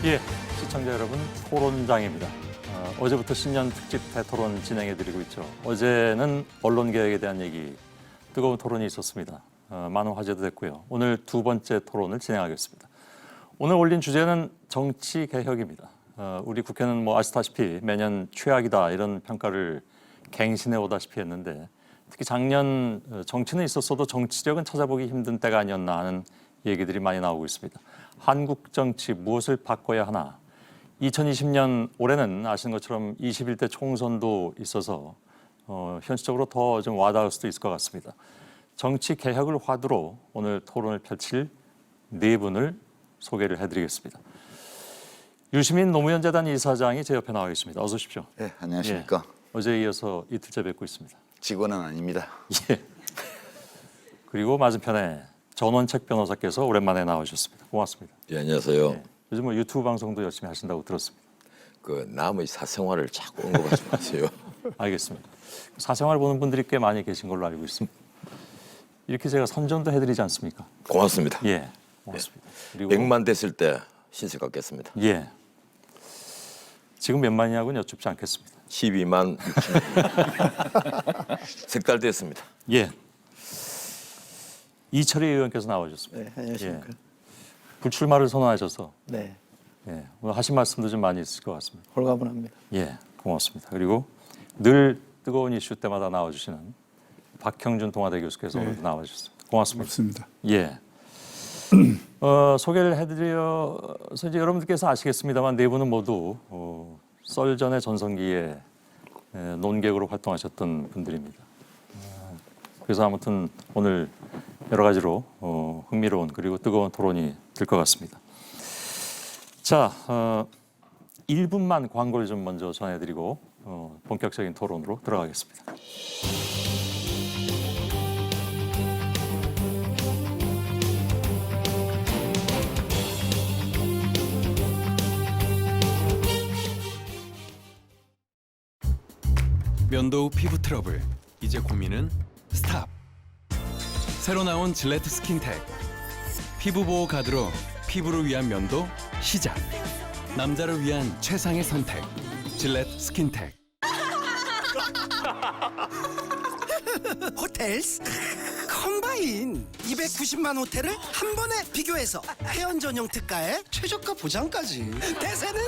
예, 시청자 여러분, 토론장입니다. 어제부터 신년 특집 대토론 진행해드리고 있죠. 어제는 언론개혁에 대한 얘기, 뜨거운 토론이 있었습니다. 많은 화제도 됐고요. 오늘 두 번째 토론을 진행하겠습니다. 오늘 올린 주제는 정치개혁입니다. 우리 국회는 뭐 아시다시피 매년 최악이다 이런 평가를 갱신해 오다시피 했는데 특히 작년 정치는 있었어도 정치력은 찾아보기 힘든 때가 아니었나 하는 얘기들이 많이 나오고 있습니다. 한국 정치 무엇을 바꿔야 하나? 2020년 올해는 아시는 것처럼 21대 총선도 있어서 현실적으로 더 좀 와닿을 수도 있을 것 같습니다. 정치 개혁을 화두로 오늘 토론을 펼칠 네 분을 소개를 해드리겠습니다. 유시민 노무현 재단 이사장이 제 옆에 나와 있습니다. 어서 오십시오. 네, 안녕하십니까. 예, 어제에 이어서 이틀째 뵙고 있습니다. 직원은 아닙니다. 예. 그리고 맞은편에 전원책 변호사께서 오랜만에 나오셨습니다. 고맙습니다. 예, 안녕하세요. 예. 요즘 뭐 유튜브 방송도 열심히 하신다고 들었습니다. 그 남의 사생활을 자꾸 언급하지 마세요. 알겠습니다. 사생활 보는 분들이 꽤 많이 계신 걸로 알고 있습니다. 이렇게 제가 선전도 해드리지 않습니까? 고맙습니다. 예, 고맙습니다. 그리고 100만 됐을 때 신세 갖겠습니다. 예, 지금 몇 만이냐고는 여쭙지 않겠습니다. 12만 6천. 색달 됐습니다. 예, 이철희 의원께서 나와주셨습니다. 네, 안녕하십니까. 예. 불출마를 선언하셔서 네, 예, 오늘 하신 말씀도 좀 많이 있을 것 같습니다. 홀가분합니다. 예, 고맙습니다. 그리고 늘 뜨거운 이슈 때마다 나와주시는 박형준 동아대 교수께서 오늘도 나와주셨습니다. 고맙습니다. 맞습니다. 예. 소개를 해드려서 이제 여러분들께서 아시겠습니다만 네 분은 모두 썰전의 전성기에 논객으로 활동하셨던 분들입니다. 그래서 아무튼 오늘 여러 가지로 흥미로운 그리고 뜨거운 토론이 될 것 같습니다. 자, 1분만 광고를 좀 먼저 전해드리고 본격적인 토론으로 들어가겠습니다. 면도 후 피부 트러블, 이제 고민은 스탑. 새로 나온 질레트 스킨텍, 피부 보호 가드로 피부를 위한 면도 시작. 남자를 위한 최상의 선택, 질레트 스킨텍. 호텔스 컴바인 290만 호텔을 한 번에 비교해서 회원 전용 특가에 최저가 보장까지. 대세는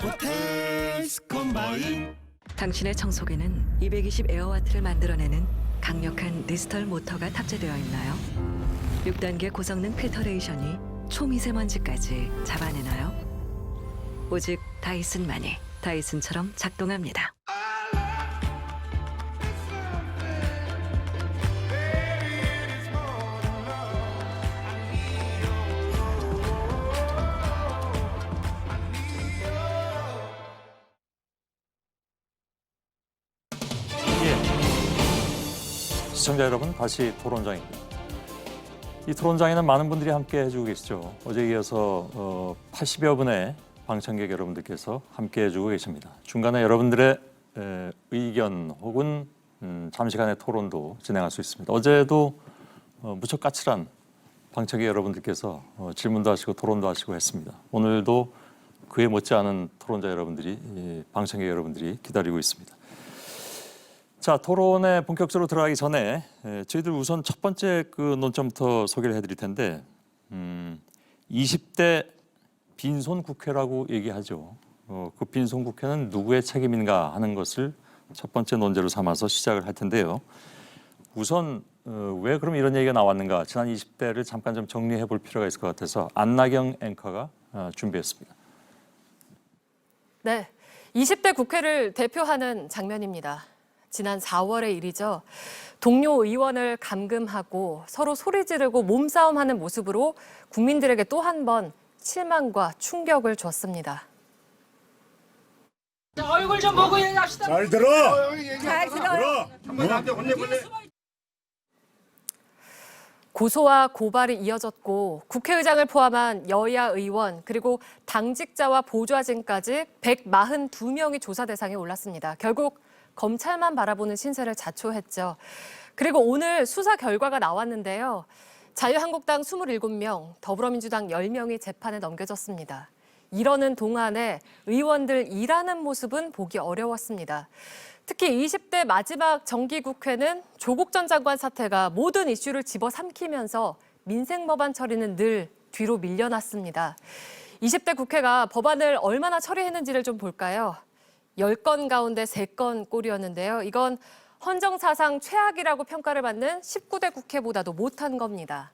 호텔스 컴바인. 당신의 청소기는 220 에어와트를 만들어내는 강력한 디지털 모터가 탑재되어 있나요? 6단계 고성능 필터레이션이 초미세먼지까지 잡아내나요? 오직 다이슨만이 다이슨처럼 작동합니다. 시청자 여러분, 다시 토론장입니다. 이 토론장에는 많은 분들이 함께 해주고 계시죠. 어제에 이어서 80여 분의 방청객 여러분들께서 함께 해주고 계십니다. 중간에 여러분들의 의견 혹은 잠시간의 토론도 진행할 수 있습니다. 어제도 무척 까칠한 방청객 여러분들께서 질문도 하시고 토론도 하시고 했습니다. 오늘도 그에 못지않은 토론자 여러분들이, 방청객 여러분들이 기다리고 있습니다. 자, 토론에 본격적으로 들어가기 전에 저희들 우선 첫 번째 그 논점부터 소개를 해드릴 텐데 20대 빈손 국회라고 얘기하죠. 그 빈손 국회는 누구의 책임인가 하는 것을 첫 번째 논제로 삼아서 시작을 할 텐데요. 우선 왜 그럼 이런 얘기가 나왔는가, 지난 20대를 잠깐 좀 정리해 볼 필요가 있을 것 같아서 안나경 앵커가 준비했습니다. 네, 20대 국회를 대표하는 장면입니다. 지난 4월의 일이죠. 동료 의원을 감금하고 서로 소리 지르고 몸싸움하는 모습으로 국민들에게 또 한 번 실망과 충격을 줬습니다. 얼굴 좀 보고 얘기합시다. 잘 들어. 잘 들어요. 고소와 고발이 이어졌고 국회의장을 포함한 여야 의원 그리고 당직자와 보좌진까지 142명이 조사 대상에 올랐습니다. 결국 검찰만 바라보는 신세를 자초했죠. 그리고 오늘 수사 결과가 나왔는데요. 자유한국당 27명, 더불어민주당 10명이 재판에 넘겨졌습니다. 이러는 동안에 의원들 일하는 모습은 보기 어려웠습니다. 특히 20대 마지막 정기국회는 조국 전 장관 사태가 모든 이슈를 집어삼키면서 민생 법안 처리는 늘 뒤로 밀려났습니다. 20대 국회가 법안을 얼마나 처리했는지를 좀 볼까요? 10건 가운데 3건 꼴이었는데요. 이건 헌정사상 최악이라고 평가를 받는 19대 국회보다도 못한 겁니다.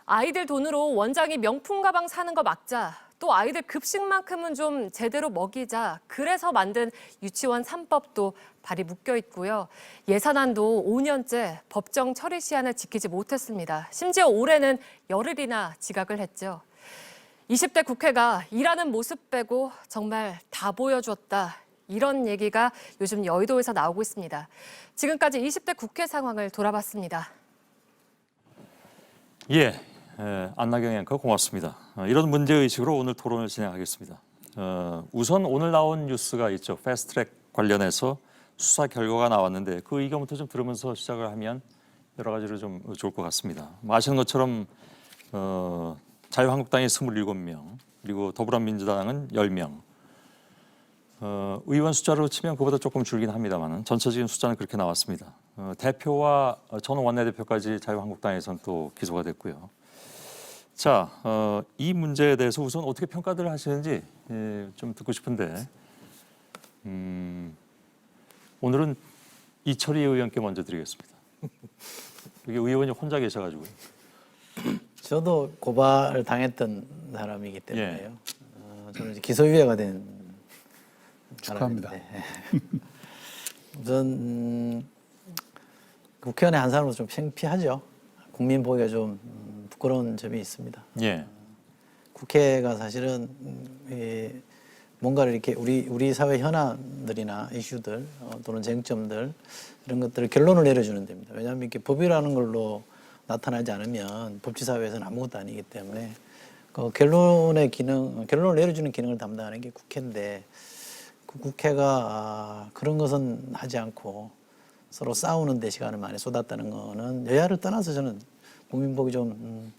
아이들 돈으로 원장이 명품 가방 사는 거 막자, 또 아이들 급식만큼은 좀 제대로 먹이자, 그래서 만든 유치원 3법도 발이 묶여 있고요. 예산안도 5년째 법정 처리 시한을 지키지 못했습니다. 심지어 올해는 열흘이나 지각을 했죠. 20대 국회가 일하는 모습 빼고 정말 다 보여줬다. 이런 얘기가 요즘 여의도에서 나오고 있습니다. 지금까지 20대 국회 상황을 돌아봤습니다. 예, 안나경 앵커 고맙습니다. 이런 문제의식으로 오늘 토론을 진행하겠습니다. 우선 오늘 나온 뉴스가 있죠. 패스트트랙 관련해서 수사 결과가 나왔는데 그 의견부터 좀 들으면서 시작을 하면 여러 가지로 좀 좋을 것 같습니다. 아시는 것처럼 자유한국당이 27명, 그리고 더불어민주당은 10명. 의원 숫자로 치면 그보다 조금 줄긴 합니다만 전체적인 숫자는 그렇게 나왔습니다. 대표와 전 원내대표까지 자유한국당에서는 또 기소가 됐고요. 자, 이 문제에 대해서 우선 어떻게 평가들 하시는지 좀 듣고 싶은데 오늘은 이철희 의원께 먼저 드리겠습니다. 여기 의원이 혼자 계셔가지고요. 저도 고발을 당했던 사람이기 때문에요. 저는 이제 기소유예가 된 축하합니다. 사람인데. 우선 국회의원의 한 사람으로서 좀 창피하죠. 국민 보기가 좀 부끄러운 점이 있습니다. 예. 국회가 사실은 뭔가를 이렇게 우리 사회 현안들이나 이슈들 또는 쟁점들 이런 것들을 결론을 내려주는 데입니다. 왜냐하면 이렇게 법이라는 걸로 나타나지 않으면 법치사회에서는 아무것도 아니기 때문에 그 결론을 내려주는 기능을 담당하는 게 국회인데 그 국회가 그런 것은 하지 않고 서로 싸우는 데 시간을 많이 쏟았다는 거는 여야를 떠나서 저는 국민 보기 좀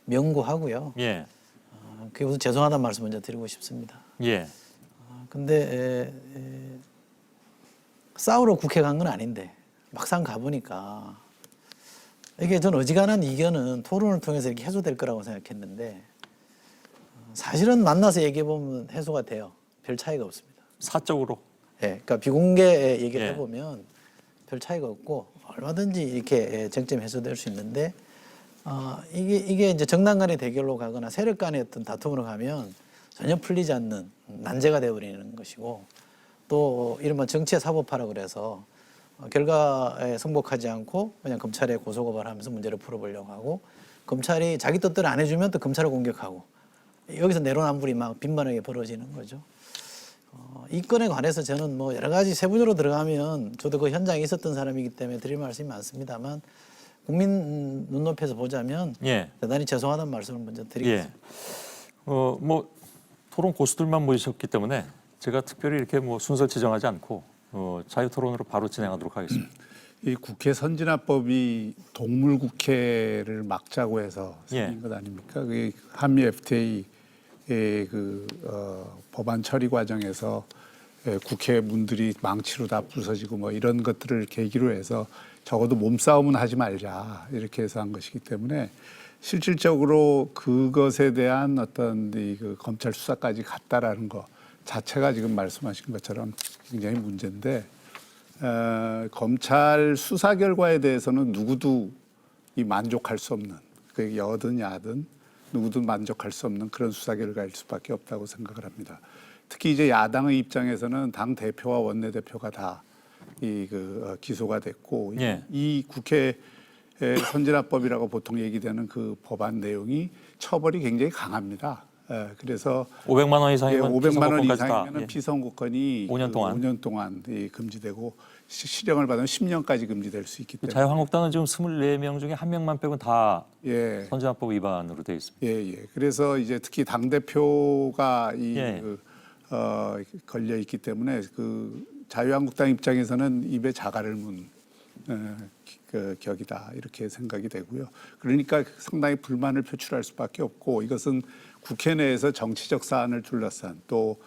명구하고요. 예. 그게 우선 죄송하다는 말씀 먼저 드리고 싶습니다. 예. 근데 싸우러 국회 간 건 아닌데 막상 가보니까 이게 전 어지간한 이견은 토론을 통해서 이렇게 해소될 거라고 생각했는데 사실은 만나서 얘기해 보면 해소가 돼요. 별 차이가 없습니다. 사적으로. 예, 그러니까 비공개 얘기를 예. 해보면 별 차이가 없고 얼마든지 이렇게 쟁점이 해소될 수 있는데 이게 이제 정당 간의 대결로 가거나 세력 간의 어떤 다툼으로 가면 전혀 풀리지 않는 난제가 되어버리는 것이고 또 이른바 정치의 사법화라고 그래서 결과에 승복하지 않고 그냥 검찰에 고소고발하면서 문제를 풀어보려고 하고 검찰이 자기 뜻대로 안 해주면 또 검찰을 공격하고 여기서 내로남불이 막 빈번하게 벌어지는 거죠. 이 건에 관해서 저는 뭐 여러 가지 세부적으로 들어가면 저도 그 현장에 있었던 사람이기 때문에 드릴 말씀이 많습니다만 국민 눈높이에서 보자면 예. 대단히 죄송하다는 말씀을 먼저 드리겠습니다. 예. 뭐 토론 고수들만 모이셨기 때문에 제가 특별히 이렇게 뭐 순서를 지정하지 않고 자유 토론으로 바로 진행하도록 하겠습니다. 이 국회 선진화법이 동물 국회를 막자고 해서 생긴 예. 것 아닙니까? 그 한미 FTA의 법안 처리 과정에서 국회 문들이 망치로 다 부서지고 뭐 이런 것들을 계기로 해서 적어도 몸싸움은 하지 말자 이렇게 해서 한 것이기 때문에 실질적으로 그것에 대한 어떤 그 검찰 수사까지 갔다라는 것 자체가 지금 말씀하신 것처럼 굉장히 문제인데 검찰 수사 결과에 대해서는 누구도 만족할 수 없는 그 여든 야든 누구도 만족할 수 없는 그런 수사 결과일 수밖에 없다고 생각을 합니다. 특히 이제 야당의 입장에서는 당 대표와 원내대표가 다 기소가 됐고 예. 이 국회 선진화법이라고 보통 얘기되는 그 법안 내용이 처벌이 굉장히 강합니다. 그래서 500만 원 이상이면 500만 원 피선거권까지 다. 이상이면 예. 피선거권이 5년 동안. 5년 동안 금지되고 실형을 받으면 10년까지 금지될 수 있기 때문에 자유한국당은 지금 24명 중에 1명만 빼고는 다 예. 선진화법 위반으로 되어 있습니다. 예. 그래서 이제 특히 당 대표가 예. 걸려 있기 때문에 그 자유한국당 입장에서는 입에 자갈을 문 그 격이다 이렇게 생각이 되고요. 그러니까 상당히 불만을 표출할 수밖에 없고 이것은 국회 내에서 정치적 사안을 둘러싼 또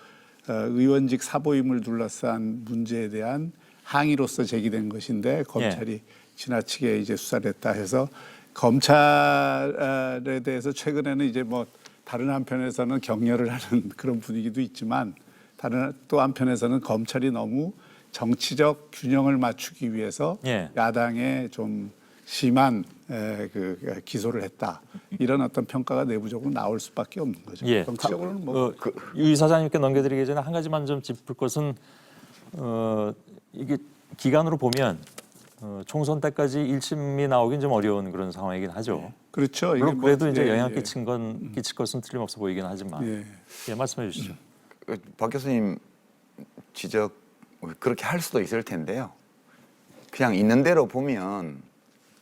의원직 사보임을 둘러싼 문제에 대한 항의로서 제기된 것인데 검찰이 지나치게 이제 수사를 했다 해서 검찰에 대해서 최근에는 이제 뭐 다른 한편에서는 격려를 하는 그런 분위기도 있지만 다른 또 한편에서는 검찰이 너무 정치적 균형을 맞추기 위해서 야당에 좀 심한 그 기소를 했다 이런 어떤 평가가 내부적으로 나올 수밖에 없는 거죠. 정치적으로는 뭐 유 이사장님께 넘겨드리기 전에 한 가지만 좀 짚을 것은 이게 기간으로 보면 총선 때까지 1심이 나오긴 좀 어려운 그런 상황이긴 하죠. 그렇죠. 물론 뭐, 그래도 이제 영향 끼칠 것은 틀림없어 보이긴 하지만 말씀해 주시죠. 박 교수님 지적 그렇게 할 수도 있을 텐데요. 그냥 있는 대로 보면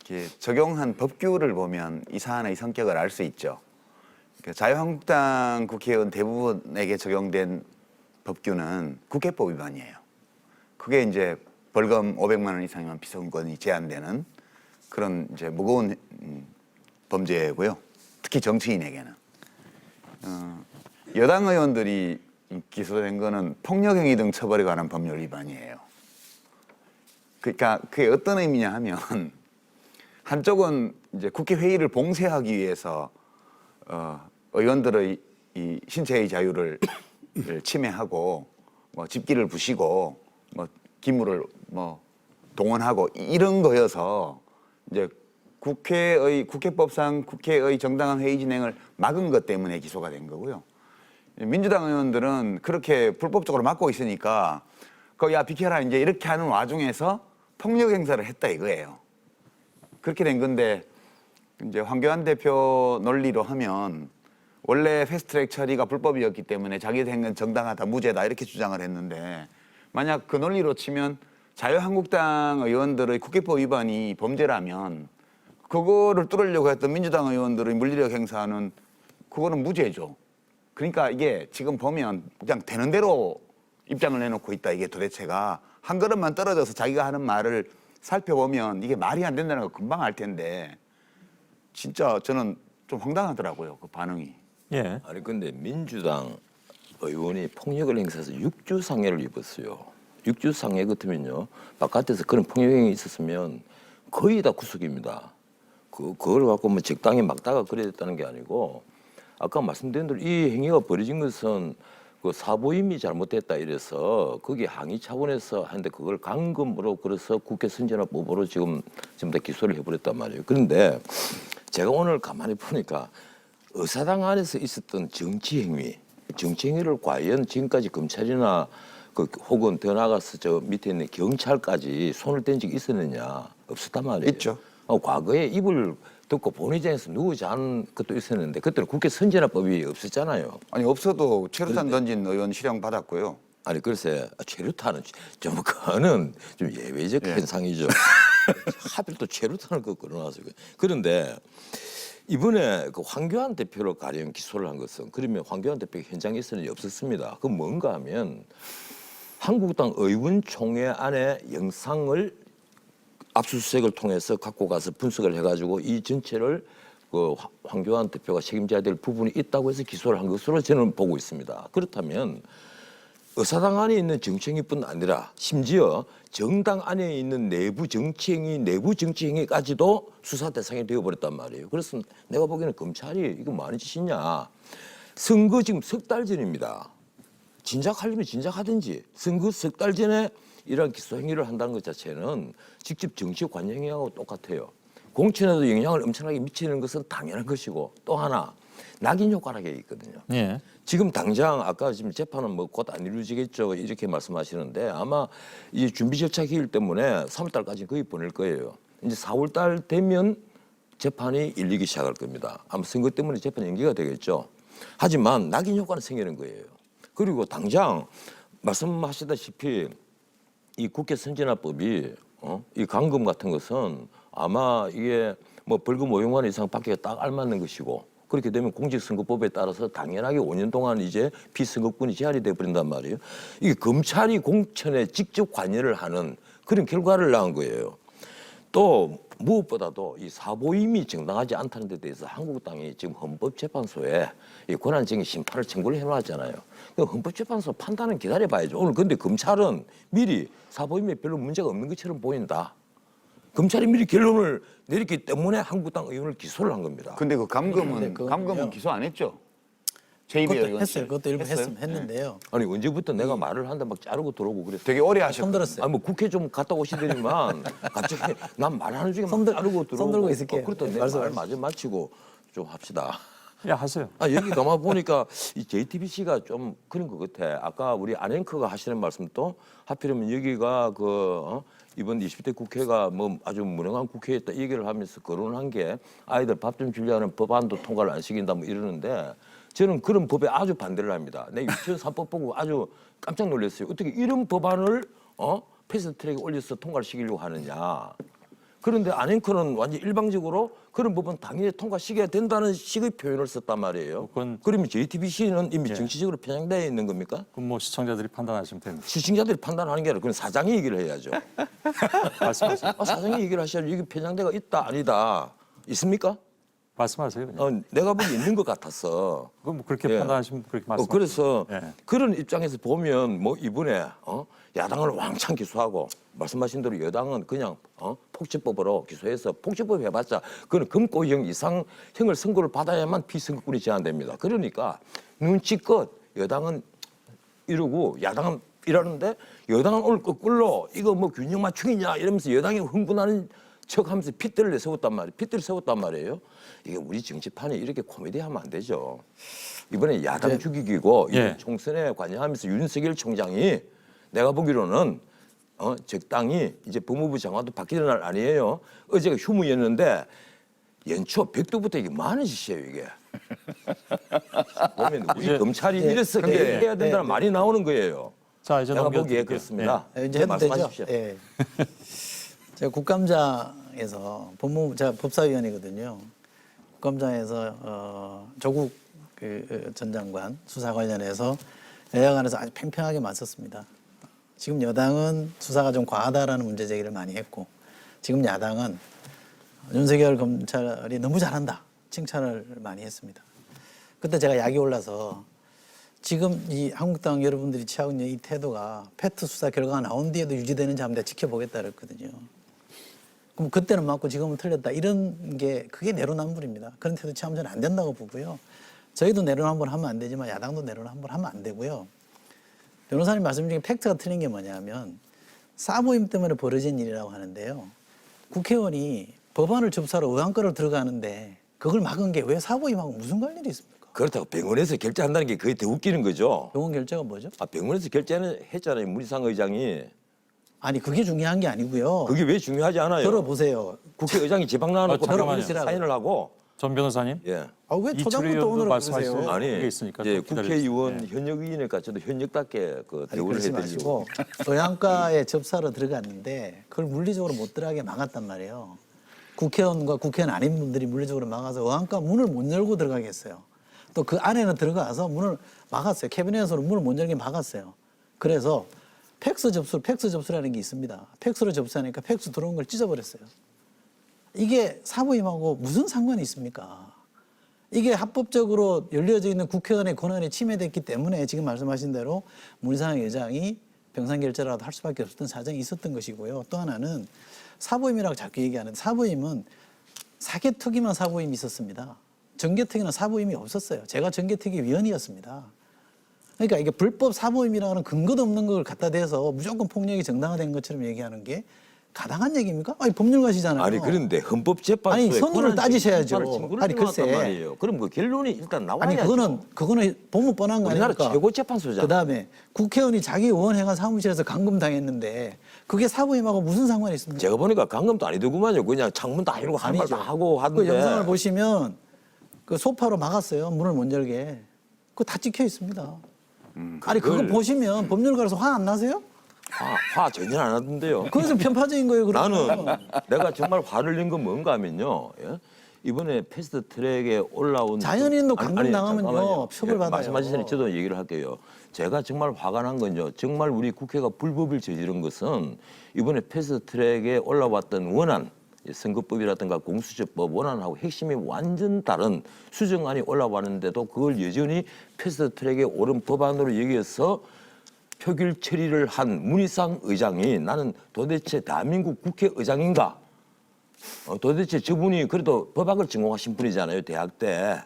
이렇게 적용한 법규를 보면 이 사안의 성격을 알 수 있죠. 자유한국당 국회의원 대부분에게 적용된 법규는 국회법 위반이에요. 그게 이제 벌금 500만 원 이상이면 피선권이 제한되는 그런 이제 무거운 범죄고요. 특히 정치인에게는 여당 의원들이 기소된 거는 폭력행위 등 처벌에 관한 법률 위반이에요. 그러니까 그게 어떤 의미냐 하면 한쪽은 이제 국회 회의를 봉쇄하기 위해서 의원들의 이 신체의 자유를 침해하고 뭐 집기를 부시고 뭐 기물을 뭐 동원하고 이런 거여서 이제 국회법상 국회의 정당한 회의 진행을 막은 것 때문에 기소가 된 거고요. 민주당 의원들은 그렇게 불법적으로 막고 있으니까 야 비켜라 이제 이렇게 하는 와중에서 폭력 행사를 했다 이거예요. 그렇게 된 건데 이제 황교안 대표 논리로 하면 원래 패스트트랙 처리가 불법이었기 때문에 자기 행은 정당하다 무죄다 이렇게 주장을 했는데 만약 그 논리로 치면 자유한국당 의원들의 국회법 위반이 범죄라면 그거를 뚫으려고 했던 민주당 의원들의 물리력 행사는 그거는 무죄죠. 그러니까 이게 지금 보면 그냥 되는 대로 입장을 내놓고 있다. 이게 도대체가 한 걸음만 떨어져서 자기가 하는 말을 살펴보면 이게 말이 안 된다는 거 금방 알 텐데 진짜 저는 좀 황당하더라고요. 그 반응이. 아니 근데 민주당 의원이 폭력을 행사해서 6주 상해를 입었어요. 6주 상해 같으면요. 바깥에서 그런 폭력행위 있었으면 거의 다 구속입니다. 그걸 갖고 뭐 적당히 막다가 그래야 됐다는 게 아니고 아까 말씀드린 대로 이 행위가 벌어진 것은 그 사보임이 잘못됐다 이래서 거기 항의 차원에서 하는데 그걸 강금으로 그래서 국회 선진화법으로 지금 다 기소를 해버렸단 말이에요. 그런데 제가 오늘 가만히 보니까 의사당 안에서 있었던 정치행위를 과연 지금까지 검찰이나 혹은 더 나아가서 저 밑에 있는 경찰까지 손을 댄 적이 있었느냐 없었단 말이에요. 있죠. 과거에 입을 듣고 본회의장에서 누우지 않은 것도 있었는데 그때는 국회 선진화법이 없었잖아요. 아니 없어도 최루탄 던진 의원 실형 받았고요. 아니 글쎄 최루탄은 좀 그거는 좀 예외적 현상이죠. 하필 또 최루탄을 걸어놨어요. 그런데 이번에 그 황교안 대표를 가령 기소를 한 것은 그러면 황교안 대표가 현장에 있었는지 없었습니다. 그 뭔가 하면 한국당 의원총회 안에 영상을 압수수색을 통해서 갖고 가서 분석을 해가지고 이 전체를 그 황교안 대표가 책임져야 될 부분이 있다고 해서 기소를 한 것으로 저는 보고 있습니다. 그렇다면 의사당 안에 있는 정치행위뿐 아니라 심지어 정당 안에 있는 내부 정치행위까지도 수사 대상이 되어버렸단 말이에요. 그래서 내가 보기에는 검찰이 이거 뭐 하는 짓이냐. 선거 지금 석 달 전입니다. 진작하려면 진작하든지 선거 석 달 전에 이런 기소 행위를 한다는 것 자체는 직접 정치 관여 행위하고 똑같아요. 공천에도 영향을 엄청나게 미치는 것은 당연한 것이고 또 하나 낙인 효과라는 게 있거든요. 지금 당장 아까 지금 재판은 뭐 곧 안 이루어지겠죠 이렇게 말씀하시는데 아마 이 준비 절차 기일 때문에 3월달까지 거의 보낼 거예요. 이제 4월달 되면 재판이 일리기 시작할 겁니다. 아마 선거 때문에 재판 연기가 되겠죠. 하지만 낙인 효과는 생기는 거예요. 그리고 당장 말씀하시다시피 이 국회 선진화법이 이 강금 같은 것은 아마 이게 뭐 벌금 500만 원 이상 받기가 딱 알맞는 것이고 그렇게 되면 공직선거법에 따라서 당연하게 5년 동안 이제 피선거권이 제한이 돼버린단 말이에요. 이게 검찰이 공천에 직접 관여를 하는 그런 결과를 낳은 거예요. 또 무엇보다도 이 사보임이 정당하지 않다는 데 대해서 한국당이 지금 헌법재판소에 이 권한쟁의 심판을 청구를 해놨잖아요. 그 헌법재판소 판단은 기다려봐야죠. 오늘 근데 검찰은 미리 사보임에 별로 문제가 없는 것처럼 보인다. 검찰이 미리 결론을 내렸기 때문에 한국당 의원을 기소를 한 겁니다. 근데 그 감금은 네, 그거는요. 기소 안 했죠? 제2의 그것도 의원 했어요. 그것도 일부 했어요? 했는데요. 아니 언제부터 내가 말을 하는데 막 자르고 들어오고 그랬어요. 되게 오래 하셨고. 손들었어요. 아니 뭐 국회 좀 갔다 오시더니만 갑자기 난 말하는 중에 막 손들- 자르고 들어오고 손 들고 있을게요. 그렇다 네, 내 말씀- 말 마저 마치고 좀 합시다. 야, 하세요. 아 여기 가만 보니까 이 JTBC가 좀 그런 것 같아. 아까 우리 안앵커가 하시는 말씀도 하필이면 여기가 이번 20대 국회가 뭐 아주 무능한 국회였다 이 얘기를 하면서 거론한 게 아이들 밥 좀 주려는 법안도 통과를 안 시킨다 뭐 이러는데 저는 그런 법에 아주 반대를 합니다. 내 유치원 3법 보고 아주 깜짝 놀랐어요. 어떻게 이런 법안을 패스트트랙에 올려서 통과를 시키려고 하느냐. 그런데 안앵커는 완전 일방적으로 그런 법은 당연히 통과시켜야 된다는 식의 표현을 썼단 말이에요. 그러면 JTBC는 이미 정치적으로 편향되어 있는 겁니까? 그럼 뭐 시청자들이 판단하시면 됩니다. 시청자들이 판단하는 게 아니라 그건 사장이 얘기를 해야죠. 말씀하세요. 사장이 얘기를 하셔야죠. 이게 편향대가 있다 아니다. 있습니까? 말씀하세요. 그냥. 내가 보기 있는 것 같았어. 그럼 뭐 그렇게 예. 판단하시면 그렇게 말씀하세요. 그래서 예. 그런 입장에서 보면 뭐 이번에 야당을 왕창 기소하고 말씀하신 대로 여당은 그냥 폭처법으로 기소해서 폭처법 해봤자 그건 금고형 이상형을 선고를 받아야만 피선거권이 제한됩니다. 그러니까 눈치껏 여당은 이러고 야당은 이러는데 여당은 오늘 거꾸로 이거 뭐 균형 맞추기냐 이러면서 여당이 흥분하는 척하면서 핏대를 세웠단 말이에요. 이게 우리 정치판이 이렇게 코미디하면 안 되죠. 이번에 야당 죽이기고 예. 이번 총선에 관여하면서 윤석열 총장이 내가 보기로는 적당히 이제 법무부 장관도 바뀌는 날 아니에요. 어제가 휴무였는데 연초 백두부터 이게 많은 짓이에요 이게. 보면 우리 검찰이 이래서 해야 된다는 말이 나오는 거예요. 자, 이제 내가 보기에 넘겨드릴게요. 그렇습니다. 이제 해도 되죠. 말씀하십시오. 예. 제가 국감장에서 제가 법사위원이거든요. 국감장에서 조국 전 장관 수사 관련해서 여야 간에서 아주 팽팽하게 맞섰습니다. 지금 여당은 수사가 좀 과하다라는 문제 제기를 많이 했고 지금 야당은 윤석열 검찰이 너무 잘한다 칭찬을 많이 했습니다. 그때 제가 약이 올라서 지금 이 한국당 여러분들이 취하고 있는 이 태도가 패트 수사 결과가 나온 뒤에도 유지되는지 한번 내가 지켜보겠다 그랬거든요. 그럼 그때는 맞고 지금은 틀렸다. 이런 게 그게 내로남불입니다. 그런 태도 취하면 저는 안 된다고 보고요. 저희도 내로남불 하면 안 되지만 야당도 내로남불 하면 안 되고요. 변호사님 말씀 중에 팩트가 틀린 게 뭐냐면 사보임 때문에 벌어진 일이라고 하는데요. 국회의원이 법안을 접수하러 의안과를 들어가는데 그걸 막은 게 왜 사보임하고 무슨 관련이 있습니까? 그렇다고 병원에서 결제한다는 게 그게 더 웃기는 거죠. 병원 결제가 뭐죠? 병원에서 결제는 했잖아요. 문희상 의장이. 아니 그게 중요한 게 아니고요. 그게 왜 중요하지 않아요? 들어보세요. 국회의장이 지방 나와놓고 잠깐만요. 병원에서 사인을 하고. 전 변호사님. 예. 아, 왜 이철희 초장부터 의원도 오늘 말씀하시죠. 그러세요? 아니, 그게 있으니까 이제 좀 기다려주세요. 국회의원 예. 현역 의원이니까 저도 현역답게 그 아니, 대우를 그러지 해드리고. 마시고 의안과에 접수하러 들어갔는데 그걸 물리적으로 못 들어가게 막았단 말이에요. 국회의원과 국회의원 아닌 분들이 물리적으로 막아서 의안과 문을 못 열고 들어가게 했어요. 또 그 안에는 들어가서 문을 막았어요. 캐비넷으로 문을 못 열게 막았어요. 그래서 팩스 접수라는 게 있습니다. 팩스로 접수하니까 팩스 들어온 걸 찢어버렸어요. 이게 사보임하고 무슨 상관이 있습니까? 이게 합법적으로 열려져 있는 국회의원의 권한이 침해됐기 때문에 지금 말씀하신 대로 문희상 의장이 병상결제라도 할 수밖에 없었던 사정이 있었던 것이고요. 또 하나는 사보임이라고 자꾸 얘기하는 사보임은 사개특위만 사보임이 있었습니다. 정개특위는 사보임이 없었어요. 제가 정개특위 위원이었습니다. 그러니까 이게 불법 사보임이라는 근거도 없는 걸 갖다 대서 무조건 폭력이 정당화된 것처럼 얘기하는 게 가당한 얘기입니까? 아니 법률가시잖아요. 아니 그런데 헌법재판소에 아니, 선두를 따지셔야죠. 아니, 글쎄. 말이에요. 그럼 그 결론이 일단 나와야죠. 아니 그거는 보면 뻔한 거 우리나라 아닙니까? 최고 재판소잖아. 그다음에 국회의원이 자기 의원회관 사무실에서 감금당했는데 그게 사보임하고 무슨 상관이 있습니까? 제가 보니까 강금도 아니더구만요. 그냥 창문 다 이러고 한 말 다 하고 하던데. 그 영상을 보시면 그 소파로 막았어요. 문을 못 열게. 그거 다 찍혀 있습니다. 아니 그거 보시면 법률가로서 화 안 나세요? 화 전혀 안 하던데요. 그것은 편파적인 거예요. 그러면. 나는 내가 정말 화를 낸 건 뭔가 하면요. 예? 이번에 패스트트랙에 올라온 자연인도 감금당하면요, 잠깐만요. 처벌받아요. 말씀하신 전에 저도 얘기를 할게요. 제가 정말 화가 난 건요. 정말 우리 국회가 불법을 저지른 것은 이번에 패스트트랙에 올라왔던 원안 선거법이라든가 공수처법 원안하고 핵심이 완전 다른 수정안이 올라왔는데도 그걸 여전히 패스트트랙에 오른 법안으로 여기서 표결 처리를 한 문희상 의장이 나는 도대체 대한민국 국회의장인가? 도대체 저분이 그래도 법학을 전공하신 분이잖아요, 대학 때.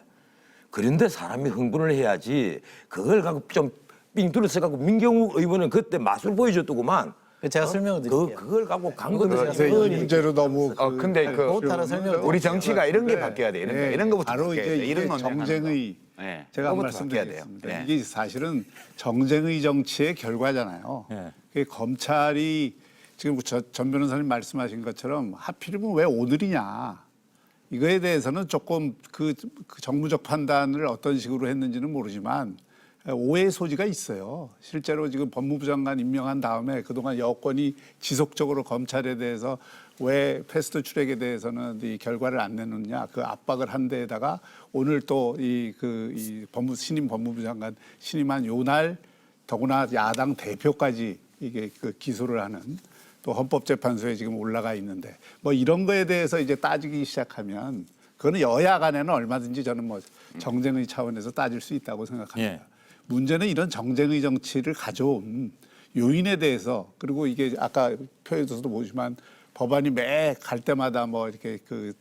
그런데 사람이 흥분을 해야지 그걸 갖고 좀 삥 둘러서 갖고 민경욱 의원은 그때 맛을 보여줬더구만. 제가 설명을 드릴게요. 그걸 갖고 강건을 그거는 이 문제로 너무 근데 그것하라 설명을 우리 정치가 이런 게 바뀌어야 돼. 네, 이런 거부터 바로 바뀌어야 이제 돼. 이런 이게 논쟁하는 정쟁의 거. 네, 제가 그거부터 바뀌어야 돼요. 말씀드리겠습니다. 네. 이게 사실은 정쟁의 정치의 결과잖아요. 네. 그게 검찰이 지금 전 변호사님 말씀하신 것처럼 하필이면 왜 오늘이냐 이거에 대해서는 조금 그 정무적 판단을 어떤 식으로 했는지는 모르지만 오해의 소지가 있어요. 실제로 지금 법무부 장관 임명한 다음에 그동안 여권이 지속적으로 검찰에 대해서 왜 패스트 트랙에 대해서는 이 결과를 안 내놓느냐 그 압박을 한 데에다가 오늘 또 이 신임 법무부 장관 신임한 요날 더구나 야당 대표까지 이게 그 기소를 하는 또 헌법재판소에 지금 올라가 있는데 뭐 이런 거에 대해서 이제 따지기 시작하면 그거는 여야 간에는 얼마든지 저는 뭐 정쟁의 차원에서 따질 수 있다고 생각합니다. 예. 문제는 이런 정쟁의 정치를 가져온 요인에 대해서 그리고 이게 아까 표에서도 보지만 법안이 매 갈 때마다 뭐 이렇게 그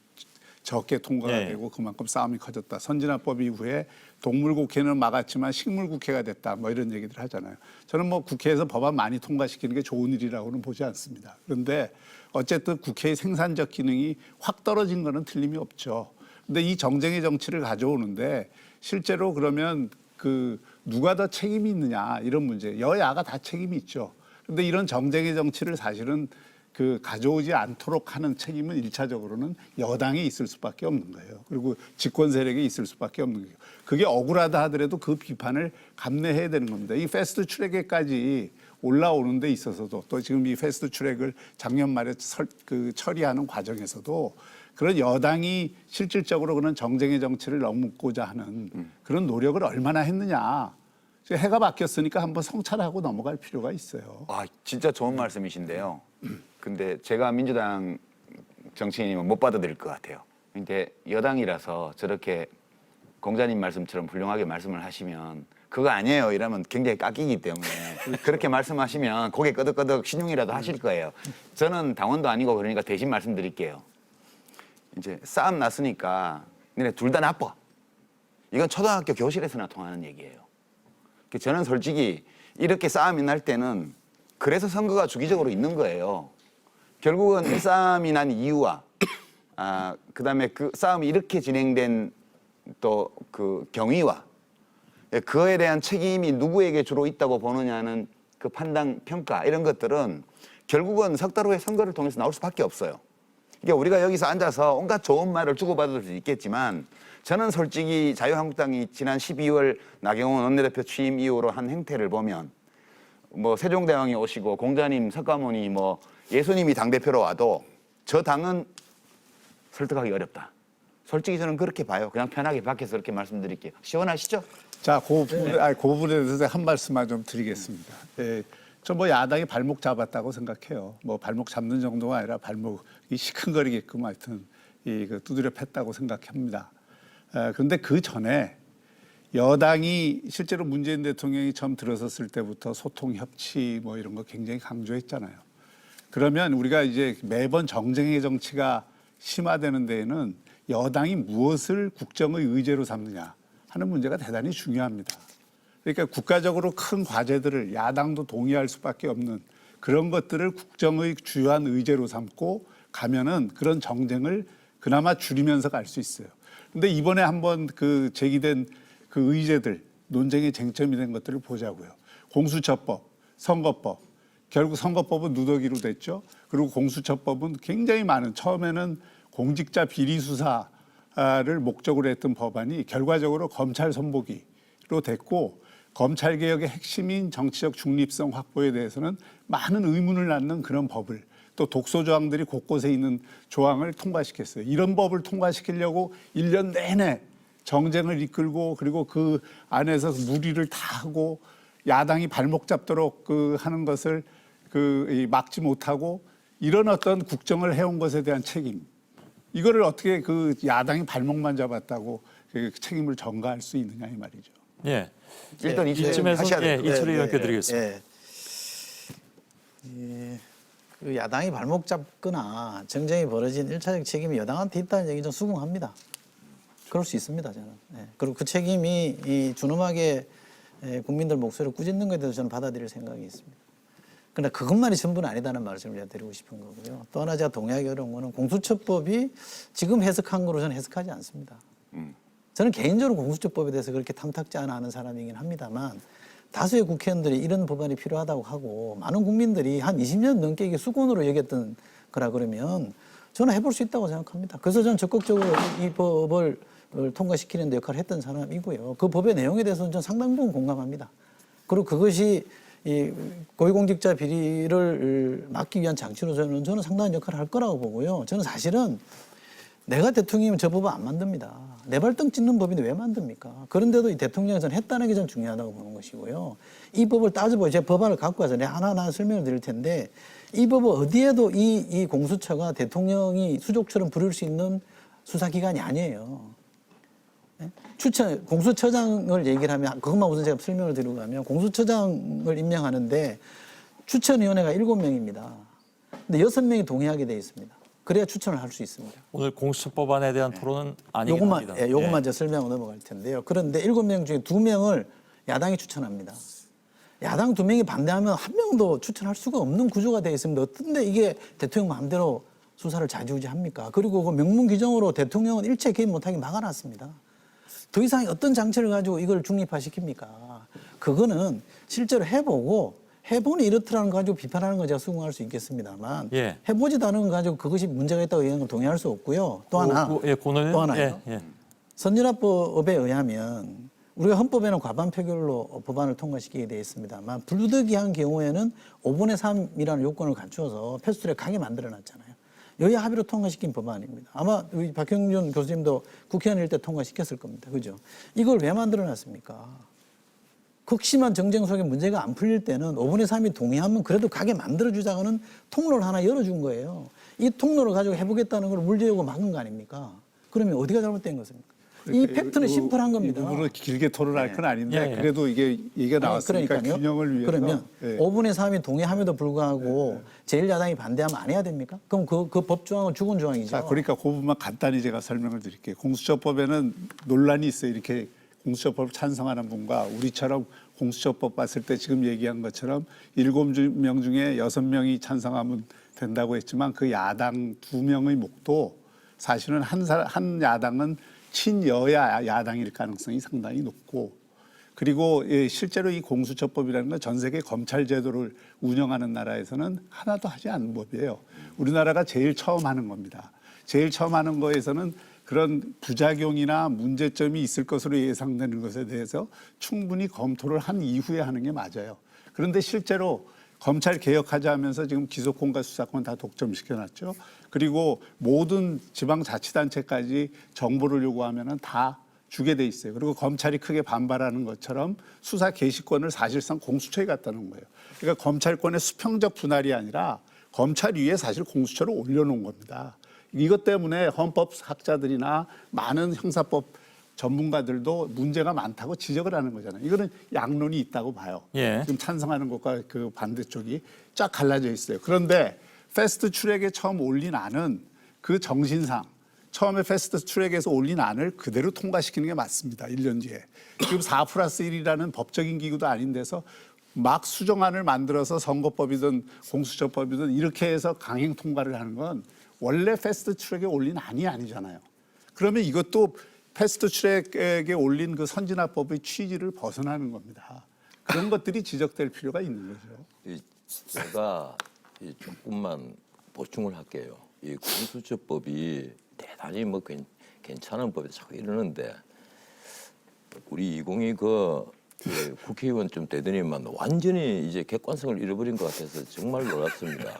적게 통과가 예. 되고 그만큼 싸움이 커졌다. 선진화법 이후에 동물국회는 막았지만 식물국회가 됐다. 뭐 이런 얘기들 하잖아요. 저는 뭐 국회에서 법안 많이 통과시키는 게 좋은 일이라고는 보지 않습니다. 그런데 어쨌든 국회의 생산적 기능이 확 떨어진 거는 틀림이 없죠. 근데 이 정쟁의 정치를 가져오는데 실제로 그러면 그 누가 더 책임이 있느냐 이런 문제 여야가 다 책임이 있죠. 그런데 이런 정쟁의 정치를 사실은 그 가져오지 않도록 하는 책임은 일차적으로는 여당이 있을 수밖에 없는 거예요. 그리고 집권 세력이 있을 수밖에 없는 거예요. 그게 억울하다 하더라도 그 비판을 감내해야 되는 겁니다. 이 패스트 트랙에까지 올라오는 데 있어서도 또 지금 이 패스트 트랙을 작년 말에 처리하는 과정에서도 그런 여당이 실질적으로 그런 정쟁의 정치를 넘고자 하는 그런 노력을 얼마나 했느냐. 해가 바뀌었으니까 한번 성찰하고 넘어갈 필요가 있어요. 아, 진짜 좋은 말씀이신데요. 근데 제가 민주당 정치인이면 못 받아들일 것 같아요. 근데 여당이라서 저렇게 공자님 말씀처럼 훌륭하게 말씀을 하시면 그거 아니에요 이러면 굉장히 깎이기 때문에 그렇게 말씀하시면 고개 끄덕끄덕 신용이라도 하실 거예요. 저는 당원도 아니고 그러니까 대신 말씀드릴게요. 이제 싸움 났으니까 너네 둘 다 나빠. 이건 초등학교 교실에서나 통하는 얘기예요. 저는 솔직히 이렇게 싸움이 날 때는 그래서 선거가 주기적으로 있는 거예요. 결국은 이 싸움이 난 이유와 그다음에 그 싸움이 이렇게 진행된 또 그 경위와 그거에 대한 책임이 누구에게 주로 있다고 보느냐는 그 판단, 평가 이런 것들은 결국은 석 달 후에 선거를 통해서 나올 수밖에 없어요. 그러니까 우리가 여기서 앉아서 온갖 좋은 말을 주고받을 수 있겠지만 저는 솔직히 자유한국당이 지난 12월 나경원 원내대표 취임 이후로 한 행태를 보면 뭐 세종대왕이 오시고 공자님, 석가모니, 뭐 예수님이 당대표로 와도 저 당은 설득하기 어렵다. 솔직히 저는 그렇게 봐요. 그냥 편하게 밖에서 그렇게 말씀드릴게요. 시원하시죠? 자, 그 부분에 대해서 한 말씀만 좀 드리겠습니다. 예, 저 뭐 야당이 발목 잡았다고 생각해요. 뭐 발목 잡는 정도가 아니라 발목이 시큰거리게끔 하여튼 그 두드려 팼다고 생각합니다. 그런데 그 전에 여당이 실제로 문재인 대통령이 처음 들어섰을 때부터 소통, 협치 뭐 이런 거 굉장히 강조했잖아요. 그러면 우리가 이제 매번 정쟁의 정치가 심화되는 데에는 여당이 무엇을 국정의 의제로 삼느냐 하는 문제가 대단히 중요합니다. 그러니까 국가적으로 큰 과제들을 야당도 동의할 수밖에 없는 그런 것들을 국정의 주요한 의제로 삼고 가면은 그런 정쟁을 그나마 줄이면서 갈 수 있어요. 그런데 이번에 한번 그 제기된 그 의제들, 논쟁의 쟁점이 된 것들을 보자고요. 공수처법, 선거법, 결국 선거법은 누더기로 됐죠. 그리고 공수처법은 굉장히 많은 처음에는 공직자 비리 수사를 목적으로 했던 법안이 결과적으로 검찰 선보기로 됐고 검찰개혁의 핵심인 정치적 중립성 확보에 대해서는 많은 의문을 낳는 그런 법을 또 독소 조항들이 곳곳에 있는 조항을 통과시켰어요. 이런 법을 통과시키려고 1년 내내 정쟁을 이끌고 그리고 그 안에서 무리를 다 하고 야당이 발목 잡도록 하는 것을 막지 못하고 이런 어떤 국정을 해온 것에 대한 책임, 이거를 어떻게 그 야당이 발목만 잡았다고 그 책임을 전가할 수 있느냐 이 말이죠. 예. 일단 이쯤에서 하셔야 돼요. 이철희 의원께 드리겠습니다. 그 야당이 발목 잡거나 정쟁이 벌어진 1차적 책임이 여당한테 있다는 얘기 좀 수긍합니다. 그럴 수 있습니다, 저는. 그리고 그 책임이 이 준엄하게 국민들 목소리를 꾸짖는 것에 대해서 저는 받아들일 생각이 있습니다. 그러나 그것만이 전부는 아니다는 말씀을 제가 드리고 싶은 거고요. 또 하나 제가 동의하기 어려운 거는 공수처법이 지금 해석한 거로 저는 해석하지 않습니다. 저는 개인적으로 공수처법에 대해서 그렇게 탐탁지 않아 하는 사람이긴 합니다만 다수의 국회의원들이 이런 법안이 필요하다고 하고 많은 국민들이 한 20년 넘게 이게 수건으로 여겼던 거라 그러면 저는 해볼 수 있다고 생각합니다. 그래서 저는 적극적으로 이 법을 통과시키는 데 역할을 했던 사람이고요. 그 법의 내용에 대해서는 저는 상당 부분 공감합니다. 그리고 그것이 이 고위공직자 비리를 막기 위한 장치로 저는 상당한 역할을 할 거라고 보고요. 저는 사실은 내가 대통령이면 저 법은 안 만듭니다. 내 발등 찢는 법인데 왜 만듭니까? 그런데도 이 대통령이 저는 했다는 게 전 중요하다고 보는 것이고요. 이 법을 따져보고 제 법안을 갖고 와서 내가 하나하나 설명을 드릴 텐데 이 법은 어디에도 이 공수처가 대통령이 수족처럼 부릴 수 있는 수사기관이 아니에요. 공수처장을 얘기를 하면 그것만 우선 제가 설명을 드리고 가면 공수처장을 임명하는데 추천위원회가 7명입니다. 근데 6명이 동의하게 돼 있습니다. 그래야 추천을 할 수 있습니다. 오늘 공수처법안에 대한 토론은 아니긴 합니다. 요것만 제가 설명을 넘어갈 텐데요. 그런데 7명 중에 2명을 야당이 추천합니다. 야당 2명이 반대하면 1명도 추천할 수가 없는 구조가 되어 있습니다. 어떤데 이게 대통령 마음대로 수사를 좌지우지합니까? 그리고 그 명문 규정으로 대통령은 일체 개입 못하게 막아놨습니다. 더 이상 어떤 장치를 가지고 이걸 중립화시킵니까? 그거는 실제로 해보니 이렇더라는 거 가지고 비판하는 거 제가 수긍할 수 있겠습니다만 해보지도 않은 거 가지고 그것이 문제가 있다고 얘기하는 건 동의할 수 없고요. 또 하나요. 선진화법에 의하면 우리가 헌법에는 과반 표결로 법안을 통과시키게 되어 있습니다만 불득이한 경우에는 5분의 3이라는 요건을 갖추어서 패스트트랙 가게 만들어놨잖아요. 여야 합의로 통과시킨 법안입니다. 아마 우리 박형준 교수님도 국회의원일 때 통과시켰을 겁니다. 그죠? 이걸 왜 만들어놨습니까? 극심한 정쟁 속에 문제가 안 풀릴 때는 5분의 3이 동의하면 그래도 가게 만들어주자고는 통로를 하나 열어준 거예요. 이 통로를 가지고 해보겠다는 걸 물려고 막은 거 아닙니까? 그러면 어디가 잘못된 것입니까? 이 팩트는 심플한 겁니다. 이부분으로 길게 토론할 건 아닌데 그래도 이게 얘기가 나왔으니까 균형을 위해서. 그러면 5분의 3이 동의함에도 불구하고 제1야당이 반대하면 안 해야 됩니까? 그럼 그 법조항은 죽은 조항이죠. 자, 그러니까 그 부분만 간단히 제가 설명을 드릴게요. 공수처법에는 논란이 있어요. 이렇게 공수처법을 찬성하는 분과 우리처럼 공수처법 봤을 때 지금 얘기한 것처럼 7명 중에 6명이 찬성하면 된다고 했지만 그 야당 2명의 목도 사실은 한 야당은 친여야 야당일 가능성이 상당히 높고 그리고 실제로 이 공수처법이라는 건 전 세계 검찰 제도를 운영하는 나라에서는 하나도 하지 않는 법이에요. 우리나라가 제일 처음 하는 겁니다. 제일 처음 하는 거에서는 그런 부작용이나 문제점이 있을 것으로 예상되는 것에 대해서 충분히 검토를 한 이후에 하는 게 맞아요. 그런데 실제로 검찰 개혁하자 하면서 지금 기소권과 수사권 다 독점시켜놨죠. 그리고 모든 지방자치단체까지 정보를 요구하면은 다 주게 돼 있어요. 그리고 검찰이 크게 반발하는 것처럼 수사 개시권을 사실상 공수처에 갖다 놓은 거예요. 그러니까 검찰권의 수평적 분할이 아니라 검찰 위에 사실 공수처를 올려놓은 겁니다. 이것 때문에 헌법학자들이나 많은 형사법 전문가들도 문제가 많다고 지적을 하는 거잖아요. 이거는 양론이 있다고 봐요. 지금 찬성하는 것과 그 반대쪽이 쫙 갈라져 있어요. 그런데 패스트 트랙에 처음 올린 안은 그 정신상 처음에 패스트 트랙에서 올린 안을 그대로 통과시키는 게 맞습니다. 1년 뒤에. 지금 4+1이라는 법적인 기구도 아닌 데서 막 수정안을 만들어서 선거법이든 공수처법이든 이렇게 해서 강행 통과를 하는 건 원래 패스트 트랙에 올린 안이 아니잖아요. 그러면 이것도 패스트 트랙에 올린 그 선진화법의 취지를 벗어나는 겁니다. 그런 것들이 지적될 필요가 있는 거죠. 제가 조금만 보충을 할게요. 이 공수처법이 대단히 뭐 괜찮은 법이 자꾸 이러는데 우리 2020 국회의원 좀 되더니만 완전히 이제 객관성을 잃어버린 것 같아서 정말 놀랐습니다.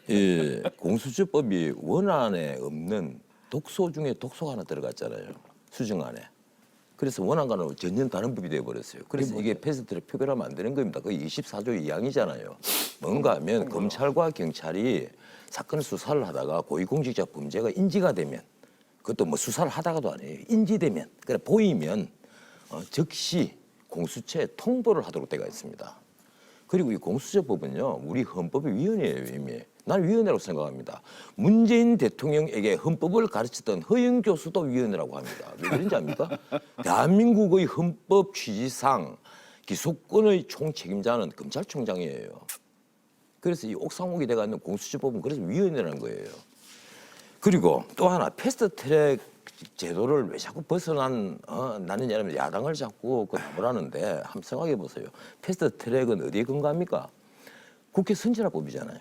이 공수처법이 원안에 없는 독소 중에 독소가 하나 들어갔잖아요. 수정안에. 그래서 원안과는 전혀 다른 법이 되어버렸어요. 그래서 이게 패스트트랙 표결하면 안 되는 겁니다. 그 24조 2항이잖아요. 뭔가 하면 검찰과 경찰이 사건 수사를 하다가 고위공직자 범죄가 인지가 되면 그것도 뭐 수사를 하다가도 아니에요. 인지되면 그래 보이면 즉시 공수처에 통보를 하도록 되어 있습니다. 그리고 이 공수처법은요 우리 헌법의 위헌이에요. 이미 난 위헌이라고 생각합니다. 문재인 대통령에게 헌법을 가르쳤던 허영 교수도 위헌이라고 합니다. 왜 그런지 압니까? 대한민국의 헌법 취지상 기소권의 총책임자는 검찰총장이에요. 그래서 이 옥상옥이 돼가 있는 공수처법은 그래서 위헌이라는 거예요. 그리고 또 하나 패스트트랙 제도를 왜 자꾸 나느냐면 야당을 자꾸 나무라는데 한번 생각해 보세요. 패스트트랙은 어디에 근거합니까? 국회 선진화법이잖아요.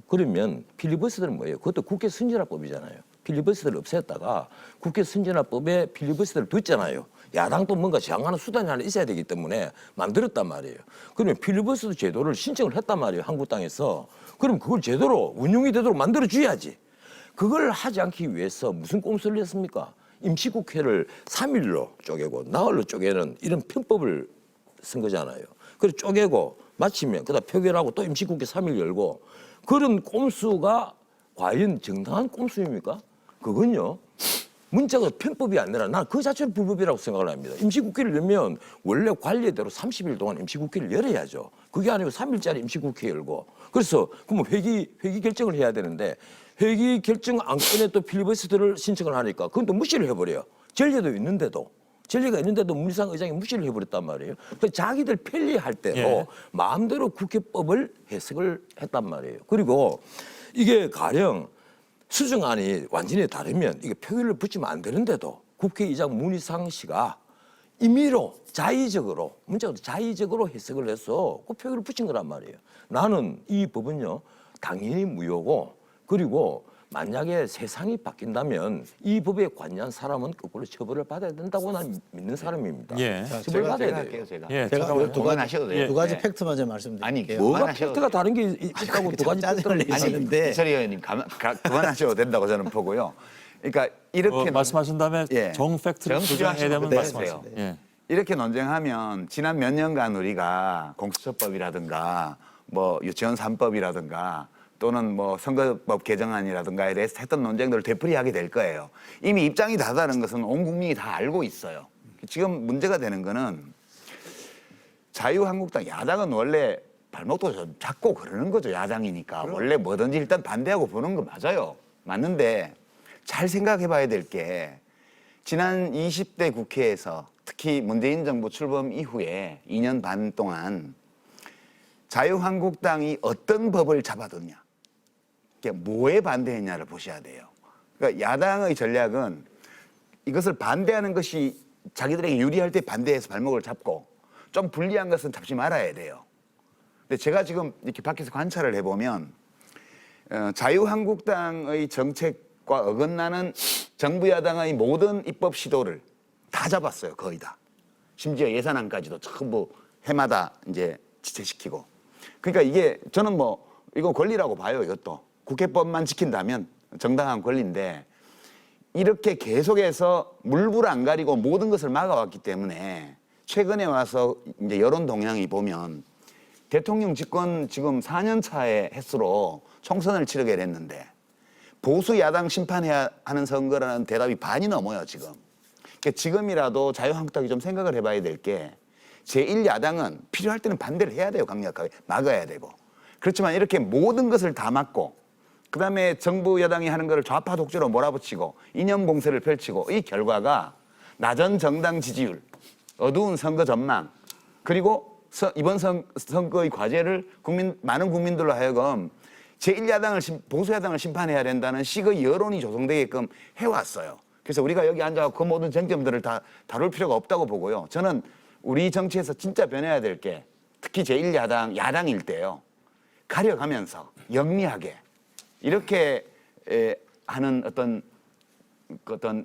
그러면 필리버스터는 뭐예요? 그것도 국회 선진화법이잖아요. 필리버스터를 없앴다가 국회 선진화법에 필리버스터를 뒀잖아요. 야당도 뭔가 저항하는 수단이 하나 있어야 되기 때문에 만들었단 말이에요. 그러면 필리버스터 제도를 신청을 했단 말이에요. 한국 땅에서. 그럼 그걸 제대로 운용이 되도록 만들어줘야지. 그걸 하지 않기 위해서 무슨 꼼수를 했습니까? 임시국회를 3일로 쪼개고 나흘로 쪼개는 이런 편법을 쓴 거잖아요. 그래서 쪼개고 마치면 그다음 표결하고 또 임시국회 3일 열고 그런 꼼수가 과연 정당한 꼼수입니까? 그건요. 문자가 편법이 아니라 난 그 자체는 불법이라고 생각을 합니다. 임시국회를 열면 원래 관례대로 30일 동안 임시국회를 열어야죠. 그게 아니고 3일짜리 임시국회 열고 그래서 그럼 회기 결정을 해야 되는데 회기 결정 안건에 또 필리버스터를 신청을 하니까 그건 또 무시를 해버려요. 전례가 있는데도 문희상 의장이 무시를 해버렸단 말이에요. 그래서 자기들 편리할 대로 예. 마음대로 국회법을 해석을 했단 말이에요. 그리고 이게 가령 수정안이 완전히 다르면 이게 표결을 붙이면 안 되는데도 국회의장 문희상 씨가 임의로 자의적으로 문자도 자의적으로 해석을 해서 그 표결을 붙인 거란 말이에요. 나는 이 법은요 당연히 무효고 그리고 만약에 세상이 바뀐다면 이 법에 관여한 사람은 거꾸로 처벌을 받아야 된다고 난 믿는 사람입니다. 예. 처벌 받아야 돼요. 할게요, 제가. 예, 제가 잠깐만요. 그만하셔도 돼요. 두 가지 네. 팩트 먼저 말씀드릴게요. 아니, 뭐가 그만하셔도 팩트가 다른 게 있다고 두 가지 짜증을 팩트를 내시는데 이철희 의원님 그만하셔도 된다고 저는 보고요. 그러니까 이렇게 말씀하신 다음에 예. 정 팩트를 정 조정해야 되면 필요하시면 말씀하세요. 그대로 예. 이렇게 논쟁하면 지난 몇 년간 우리가 공수처법이라든가 뭐 유치원 3법이라든가 또는 뭐 선거법 개정안이라든가에 대해서 했던 논쟁들을 되풀이하게 될 거예요. 이미 입장이 다르다는 것은 온 국민이 다 알고 있어요. 지금 문제가 되는 거는 자유한국당 야당은 원래 발목도 좀 잡고 그러는 거죠. 야당이니까. 원래 뭐든지 일단 반대하고 보는 거 맞아요. 맞는데 잘 생각해 봐야 될 게 지난 20대 국회에서 특히 문재인 정부 출범 이후에 2년 반 동안 자유한국당이 어떤 법을 잡아뒀냐. 뭐에 반대했냐를 보셔야 돼요. 그러니까 야당의 전략은 이것을 반대하는 것이 자기들에게 유리할 때 반대해서 발목을 잡고 좀 불리한 것은 잡지 말아야 돼요. 근데 제가 지금 이렇게 밖에서 관찰을 해보면 자유한국당의 정책과 어긋나는 정부 야당의 모든 입법 시도를 다 잡았어요. 거의 다. 심지어 예산안까지도 전부 해마다 이제 지체시키고. 그러니까 이게 저는 뭐 이거 권리라고 봐요. 이것도. 국회법만 지킨다면 정당한 권리인데 이렇게 계속해서 물불 안 가리고 모든 것을 막아왔기 때문에 최근에 와서 이제 여론 동향이 보면 대통령 집권 지금 4년 차의 횟수로 총선을 치르게 됐는데 보수 야당 심판해야 하는 선거라는 대답이 반이 넘어요 지금. 그러니까 지금이라도 자유한국당이 좀 생각을 해봐야 될 게 제1야당은 필요할 때는 반대를 해야 돼요. 강력하게 막아야 되고. 그렇지만 이렇게 모든 것을 다 막고 그다음에 정부 여당이 하는 거를 좌파 독재로 몰아붙이고 이념 공세를 펼치고 이 결과가 낮은 정당 지지율, 어두운 선거 전망 그리고 이번 선거의 과제를 많은 국민들로 하여금 제1야당을 보수 야당을 심판해야 된다는 식의 여론이 조성되게끔 해왔어요. 그래서 우리가 여기 앉아서 그 모든 쟁점들을 다 다룰 필요가 없다고 보고요. 저는 우리 정치에서 진짜 변해야 될 게 특히 제1야당, 야당일 때요. 가려가면서 영리하게 이렇게 하는 어떤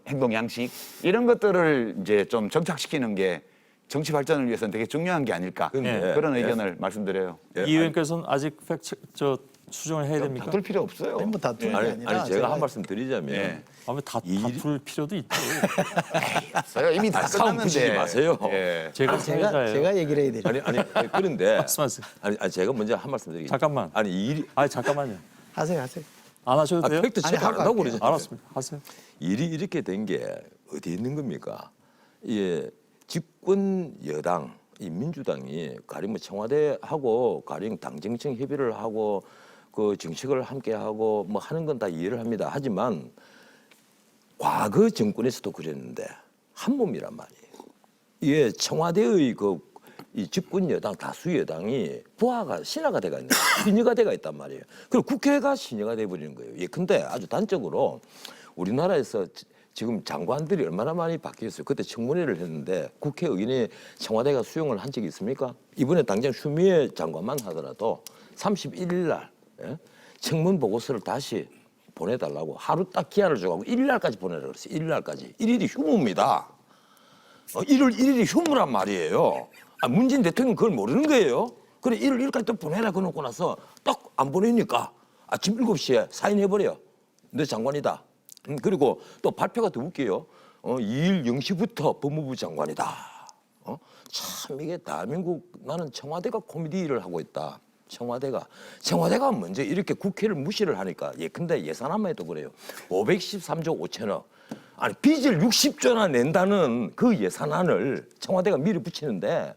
행동 양식 이런 것들을 이제 좀 정착시키는 게 정치 발전을 위해서는 되게 중요한 게 아닐까 그런 의견을 말씀드려요. 이 의원께서는 아직 수정을 해야 됩니까? 다툴 필요 없어요. 뭐 다투는 게 아니라 아니 제가 한 말씀 드리자면 예. 다툴 필요도 있죠. 없어요. 이미 다 싸움 붙이지 끝났는데. 마세요. 예. 제가 사회자예요. 제가 얘기를 해야 되죠. 아니 그런데 말씀하세요. 아니 제가 먼저 한 말씀 드리겠습니다. 잠깐만. 아니 이 일이 잠깐만요. 하세요. 안 하셔도 돼요? 팩트 체크 안 한다고 그러죠. 알았습니다. 하세요. 일이 이렇게 된 게 어디에 있는 겁니까? 예, 집권 여당 이 민주당이 가령 뭐 청와대하고 가령 당정청 협의를 하고 그 정책을 함께 하고 뭐 하는 건 다 이해를 합니다. 하지만 과거 정권에서도 그랬는데 한 몸이란 말이에요. 예, 청와대의 이 집권 여당 다수 여당이 부하가 신하가 돼가 있는 신여가 돼가 있단 말이에요. 그리고 국회가 신여가 돼 버리는 거예요. 예, 근데 아주 단적으로 우리나라에서 지금 장관들이 얼마나 많이 바뀌었어요. 그때 청문회를 했는데 국회의원이 청와대가 수용을 한 적이 있습니까? 이번에 당장 추미애 장관만 하더라도 31일 날 예? 청문 보고서를 다시 보내달라고 하루 딱 기한을 줘가지고 1일 날까지 보내라고 그랬어요. 1일 날까지. 1일이 휴무입니다. 1일이 휴무란 말이에요. 문재인 대통령은 그걸 모르는 거예요. 그래 1일 1일까지 또 보내라 그러고 나서 딱 안 보내니까 아침 7시에 사인해버려. 너 장관이다. 그리고 또 발표가 더 웃겨요. 2일 0시부터 법무부 장관이다. 참 이게 대한민국 나는 청와대가 코미디를 하고 있다. 청와대가 먼저 이렇게 국회를 무시를 하니까 근데 예산안만 해도 그래요. 513조 5천억. 아니 빚을 60조나 낸다는 그 예산안을 청와대가 밀어붙이는데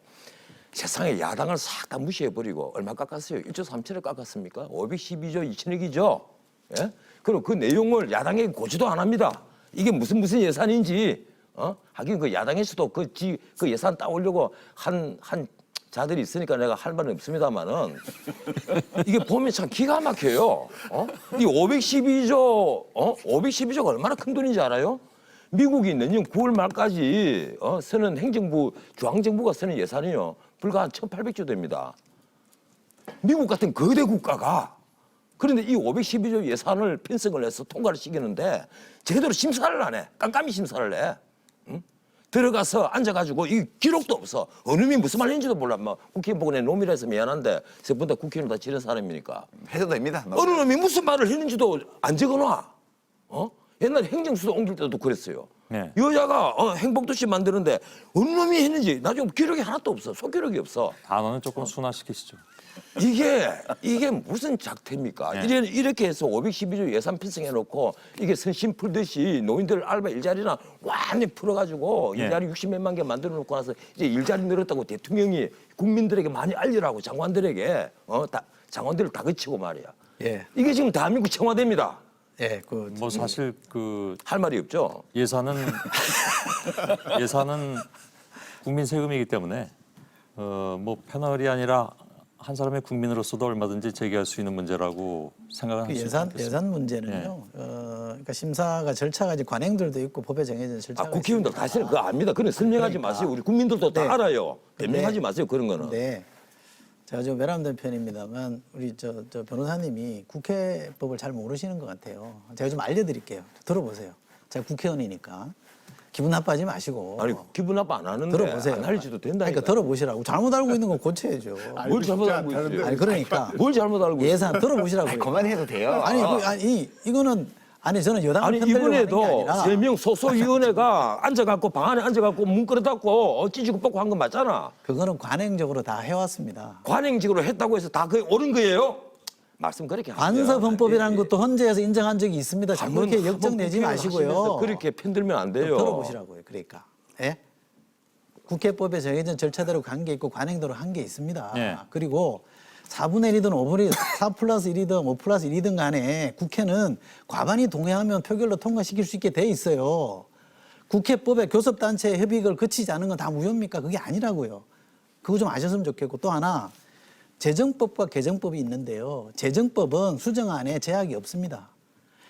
세상에 야당을 싹 다 무시해버리고 얼마 깎았어요? 1조 3천억 깎았습니까? 512조 2천억이죠. 예? 그리고 그 내용을 야당에게 고지도 안 합니다. 이게 무슨 예산인지 하긴 그 야당에서도 그 예산 따오려고 한 자들이 있으니까 내가 할 말은 없습니다만은 이게 보면 참 기가 막혀요. 이 512조가 얼마나 큰 돈인지 알아요? 미국이 내년 9월 말까지 쓰는 행정부 중앙정부가 쓰는 예산이요 불과 한 1,800조 됩니다. 미국 같은 거대 국가가 그런데 이 512조 예산을 편성을 해서 통과를 시키는데 제대로 심사를 안 해. 깜깜이 심사를 해. 응? 들어가서 앉아가지고 이 기록도 없어. 어느 놈이 무슨 말인지도 몰라. 뭐 국회의원 보고 내 놈이라 해서 미안한데 세 분 다 국회의원 다 지른 사람이니까. 해도 됩니다. 어느 놈이 무슨 말을 했는지도 안 적어놔. 옛날에 행정수도 옮길 때도 그랬어요. 네. 여자가 행복도시 만드는데 어느 놈이 했는지 나중에 기록이 하나도 없어. 속기록이 없어. 단어는 조금 순화시키시죠. 이게 무슨 작태입니까? 네. 이렇게 해서 512조 예산 편성해놓고 이게 선심 풀듯이 노인들 알바 일자리나 완전히 풀어가지고 네. 일자리 60몇만 개 만들어놓고 나서 이제 일자리 늘었다고 대통령이 국민들에게 많이 알리라고 장관들에게 장관들을 다 그치고 말이야. 예. 이게 지금 대한민국 청와대입니다. 예, 뭐 사실 할 말이 없죠. 예산은 국민 세금이기 때문에 뭐 패널이 아니라 한 사람의 국민으로서도 얼마든지 제기할 수 있는 문제라고 생각을 그 할수 예산 있겠습니다. 예산 문제는요. 그러니까 심사가 절차가 이제 관행들도 있고 법에 정해진 절차가 국회의원들 있습니다. 다시는 그거 압니다. 그건 설명하지 그러니까. 마세요. 우리 국민들도 다 네. 알아요. 네. 변명하지 마세요. 그런 거는. 네. 제가 좀 외람된 편입니다만 우리 저 변호사님이 국회법을 잘 모르시는 것 같아요. 제가 좀 알려드릴게요. 들어보세요. 제가 국회의원이니까 기분 나빠하지 마시고. 아니 기분 나빠 안 하는데 들어보세요. 안 알지도 된다니까. 그러니까 들어보시라고. 잘못 알고 있는 건 고쳐야죠. 뭘 잘못 알고 있어요? 아니 그러니까 뭘 잘못 알고 있어요? 예산 들어보시라고요. 그만해도 돼요. 아니 이거는 아니 저는 여당을 아니 편들려고 하는 게 이번에도 아니라 3명 소소위원회가 앉아갖고 방 안에 앉아갖고 문 끌어닫고 찌지고 뻗고 한 건 맞잖아. 그거는 관행적으로 다 해왔습니다. 관행적으로 했다고 해서 다 그게 옳은 거예요? 말씀 그렇게 하세요. 간섭헌법이라는 것도 헌재에서 인정한 적이 있습니다. 자꾸 그렇게 한번 역정 내지 국회의원 마시고요. 하시면서 그렇게 편들면 안 돼요. 들어보시라고요. 그러니까 예? 국회법에 정해진 절차대로 간 게 있고 관행대로 한 게 있습니다. 예. 그리고 4분의 1이든 5분의 1, 4 플러스 1이든 5 플러스 1이든 간에 국회는 과반이 동의하면 표결로 통과시킬 수 있게 돼 있어요. 국회법에 교섭단체 협의를 거치지 않은 건 다 무효입니까? 그게 아니라고요. 그거 좀 아셨으면 좋겠고 또 하나 재정법과 개정법이 있는데요. 재정법은 수정안에 제약이 없습니다.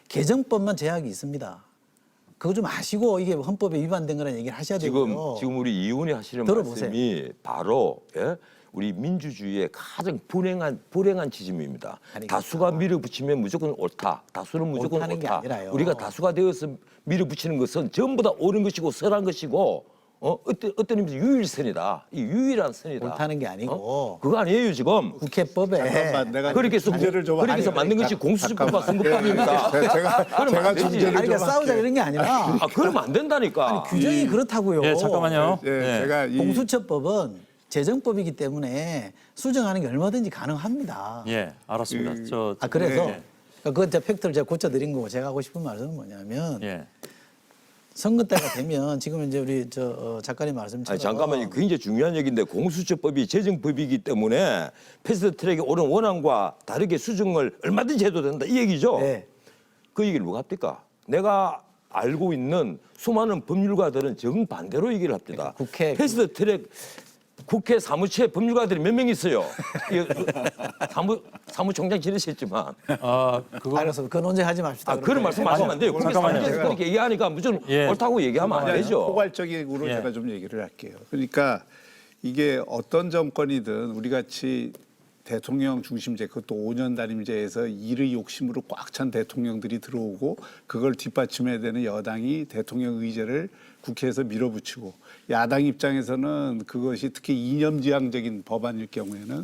개정법만 제약이 있습니다. 그거 좀 아시고 이게 헌법에 위반된 거라는 얘기를 하셔야 되고요. 지금 우리 이 의원이 하시는 들어보세요. 말씀이 바로 우리 민주주의의 가장 불행한 지점입니다. 아니, 다수가 밀어붙이면 무조건 옳다. 다수는 무조건 옳다는 게 옳다. 아니라요. 우리가 다수가 되어서 밀어붙이는 것은 전부 다 옳은 것이고 선한 것이고 어떤 의미에서 유일선이다. 이 유일한 선이다. 옳다는 게 아니고 그거 아니에요 지금. 국회법에 잠깐만, 내가 그렇게 해서 문제를 좀 그렇게 해서 아니, 만든 것이 그러니까, 공수처법과 잠깐만. 선거법입니다. 제가 중재를 아니 그러니까 좀 싸우자 할게요. 이런 게 아니라 그러면 안 된다니까. 규정이 그렇다고요. 예, 잠깐만요. 예, 예. 제가 공수처법은 재정법이기 때문에 수정하는 게 얼마든지 가능합니다. 예, 알았습니다. 그래서 예. 그러니까 그 팩트를 제가 고쳐드린 거고 제가 하고 싶은 말씀은 뭐냐면 예. 선거 때가 되면 지금 이제 우리 작가님 말씀처럼 아니 잠깐만요. 굉장히 중요한 얘기인데 공수처법이 제정법이기 때문에 패스트트랙에 오른 원안과 다르게 수정을 얼마든지 해도 된다 이 얘기죠. 네. 그 얘기를 누가 합니까? 내가 알고 있는 수많은 법률가들은 정반대로 얘기를 합니다. 국회 패스트트랙 국회 사무처에 법률가들이 몇 명 있어요. 사무총장 지내셨지만 알아서 그 논쟁하지 맙시다. 그런 말씀 하시면 안 돼요. 국회 잠깐만요. 사무처에서 그렇게 얘기하니까 무슨 예. 옳다고 얘기하면 안 되죠. 포괄적으로 예. 제가 좀 얘기를 할게요. 그러니까 이게 어떤 정권이든 우리 같이 대통령 중심제 그것도 5년 단임제에서 일의 욕심으로 꽉 찬 대통령들이 들어오고 그걸 뒷받침해야 되는 여당이 대통령 의제를 국회에서 밀어붙이고 야당 입장에서는 그것이 특히 이념지향적인 법안일 경우에는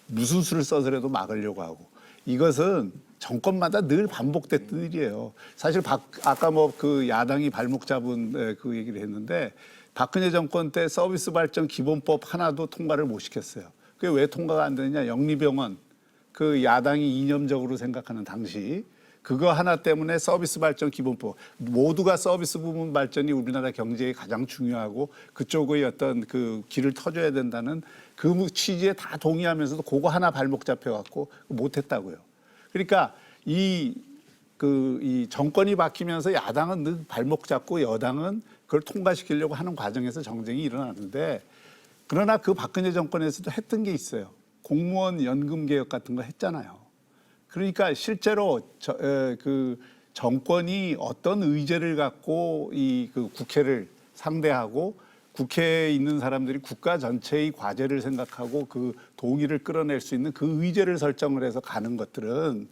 무슨 수를 써서라도 막으려고 하고 이것은 정권마다 늘 반복됐던 일이에요. 사실 아까 뭐 그 야당이 발목 잡은 그 얘기를 했는데 박근혜 정권 때 서비스 발전 기본법 하나도 통과를 못 시켰어요. 그게 왜 통과가 안 되느냐? 영리병원 그 야당이 이념적으로 생각하는 당시 그거 하나 때문에 서비스 발전 기본법 모두가 서비스 부문 발전이 우리나라 경제에 가장 중요하고 그쪽의 어떤 그 길을 터줘야 된다는 그 취지에 다 동의하면서도 그거 하나 발목 잡혀갖고 못했다고요. 그러니까 이 정권이 바뀌면서 야당은 늘 발목 잡고 여당은 그걸 통과시키려고 하는 과정에서 정쟁이 일어나는데 그러나 그 박근혜 정권에서도 했던 게 있어요. 공무원 연금 개혁 같은 거 했잖아요. 그러니까 실제로 그 정권이 어떤 의제를 갖고 그 국회를 상대하고 국회에 있는 사람들이 국가 전체의 과제를 생각하고 그 동의를 끌어낼 수 있는 그 의제를 설정을 해서 가는 것들은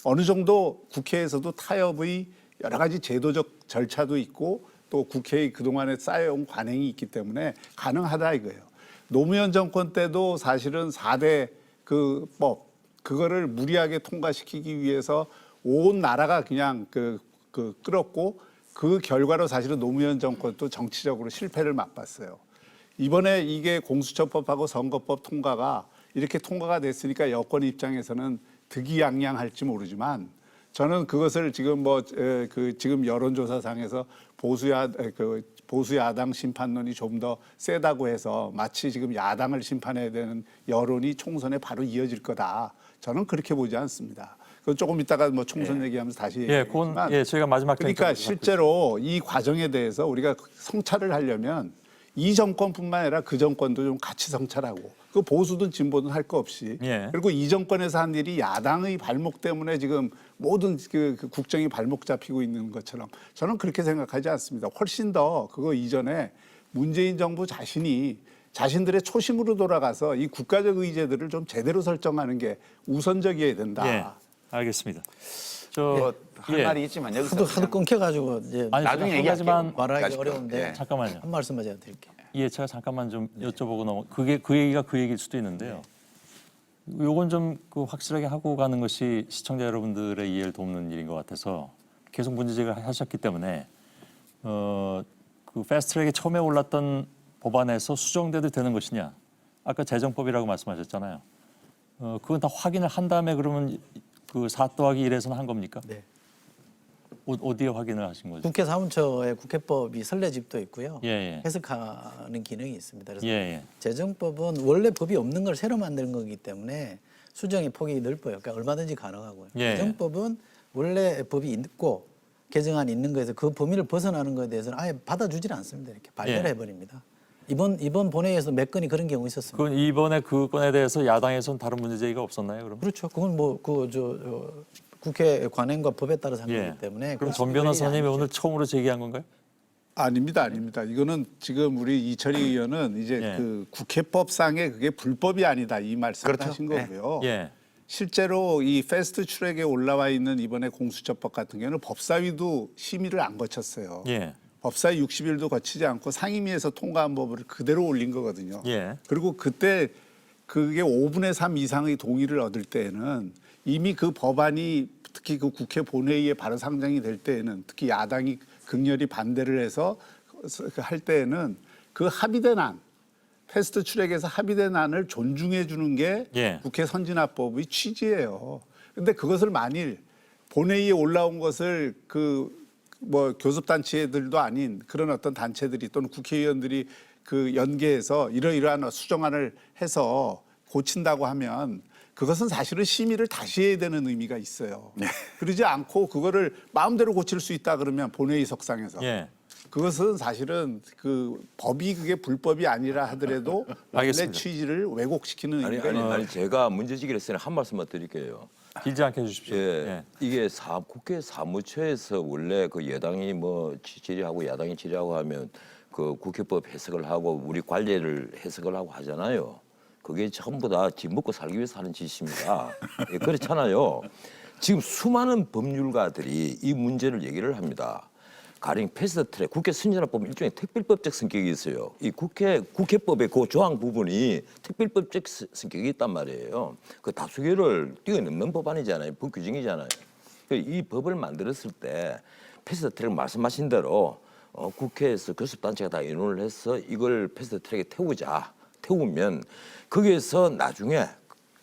어느 정도 국회에서도 타협의 여러 가지 제도적 절차도 있고 또 국회의 그동안에 쌓여온 관행이 있기 때문에 가능하다 이거예요. 노무현 정권 때도 사실은 4대 그 법 그거를 무리하게 통과시키기 위해서 온 나라가 그냥 끌었고 그 결과로 사실은 노무현 정권도 정치적으로 실패를 맛봤어요. 이번에 이게 공수처법하고 선거법 통과가 이렇게 통과가 됐으니까 여권 입장에서는 득이양양할지 모르지만 저는 그것을 지금 지금 여론조사상에서 보수야당 심판론이 좀 더 세다고 해서 마치 지금 야당을 심판해야 되는 여론이 총선에 바로 이어질 거다. 저는 그렇게 보지 않습니다. 그 조금 이따가 뭐 총선 얘기하면서 다시 얘기하겠지만 저희가 마지막 그러니까 실제로 이 과정에 대해서 우리가 성찰을 하려면 이 정권뿐만 아니라 그 정권도 좀 같이 성찰하고 그 보수든 진보든 할 거 없이 그리고 이 정권에서 한 일이 야당의 발목 때문에 지금 모든 그 국정이 발목 잡히고 있는 것처럼 저는 그렇게 생각하지 않습니다. 훨씬 더 그거 이전에 문재인 정부 자신이 자신들의 초심으로 돌아가서 이 국가적 의제들을 좀 제대로 설정하는 게 우선적이어야 된다. 예, 알겠습니다. 할 말이 있지만 여기서 하도 끊겨가지고 이제 나중에 얘기하지만 말하기 어려운데 잠깐만요. 한 말씀만 제가 드릴게요. 예, 제가 잠깐만 좀 여쭤보고 넘어. 그게 그 얘기가 그 얘기일 수도 있는데요. 요건 좀 확실하게 하고 가는 것이 시청자 여러분들의 이해를 돕는 일인 것 같아서 계속 문제 제기를 하셨기 때문에 그 패스트트랙에 처음에 올랐던 법안에서 수정돼도 되는 것이냐? 아까 재정법이라고 말씀하셨잖아요. 그건 다 확인을 한 다음에 그러면 그 4 더하기 1에서는 한 겁니까? 네. 어디에 확인을 하신 거죠? 국회 사무처에 국회법이 선례집도 있고요. 예. 해석하는 기능이 있습니다. 그래서 예. 재정법은 원래 법이 없는 걸 새로 만드는 거기 때문에 수정의 폭이 넓어요. 그러니까 얼마든지 가능하고요. 예. 재정법은 원래 법이 있고 개정안이 있는 거에서 그 범위를 벗어나는 것에 대해서는 아예 받아주질 않습니다. 이렇게 발표를 해버립니다. 이번 본회의에서 몇 건이 그런 경우 있었습니다. 그건 이번에 그 건에 대해서 야당에서는 다른 문제 제기가 없었나요, 그럼? 그렇죠. 그건 국회 관행과 법에 따라서 한 거기 때문에. 그럼 전 변호사님이 오늘 처음으로 제기한 건가요? 아닙니다. 이거는 지금 우리 이철희 의원은 이제 그 국회법상에 그게 불법이 아니다 이 말씀을 하신 거고요. 실제로 이 패스트 트랙에 올라와 있는 이번에 공수처법 같은 경우는 법사위도 심의를 안 거쳤어요. 법사위 60일도 거치지 않고 상임위에서 통과한 법을 그대로 올린 거거든요. 그리고 그때 그게 5분의 3 이상의 동의를 얻을 때에는 이미 그 법안이 특히 그 국회 본회의에 바로 상정이 될 때에는 특히 야당이 극렬히 반대를 해서 할 때에는 그 합의된 안, 패스트 트랙에서 합의된 안을 존중해 주는 게 국회 선진화법의 취지예요. 그런데 그것을 만일 본회의에 올라온 것을 그 뭐 교섭단체들도 아닌 그런 어떤 단체들이 또는 국회의원들이 그 연계해서 이러이러한 수정안을 해서 고친다고 하면 그것은 사실은 심의를 다시 해야 되는 의미가 있어요. 그러지 않고 그거를 마음대로 고칠 수 있다 그러면 본회의석상에서 예. 그것은 사실은 그 법이 그게 불법이 아니라 하더라도 원래 알겠습니다. 취지를 왜곡시키는 아니, 의미가 있는 아니 제가 문제지기를 했으니 한 말씀만 드릴게요. 길지 않게 해주십시오. 예, 예. 이게 국회 사무처에서 원래 그 여당이 뭐 질의하고 야당이 질의하고 하면 그 국회법 해석을 하고 우리 관례를 해석을 하고 하잖아요. 그게 전부 다 집 먹고 살기 위해서 하는 짓입니다. 예, 그렇잖아요. 지금 수많은 법률가들이 이 문제를 얘기를 합니다. 가령 패스트트랙, 국회 선진화법은 일종의 특별법적 성격이 있어요. 이 국회법의 그 조항 부분이 특별법적 성격이 있단 말이에요. 그 다수결을 뛰어넘는 법안이잖아요. 법 규정이잖아요. 이 법을 만들었을 때 패스트트랙 말씀하신 대로 국회에서 교섭단체가 다 의논을 해서 이걸 패스트트랙에 태우면 거기에서 나중에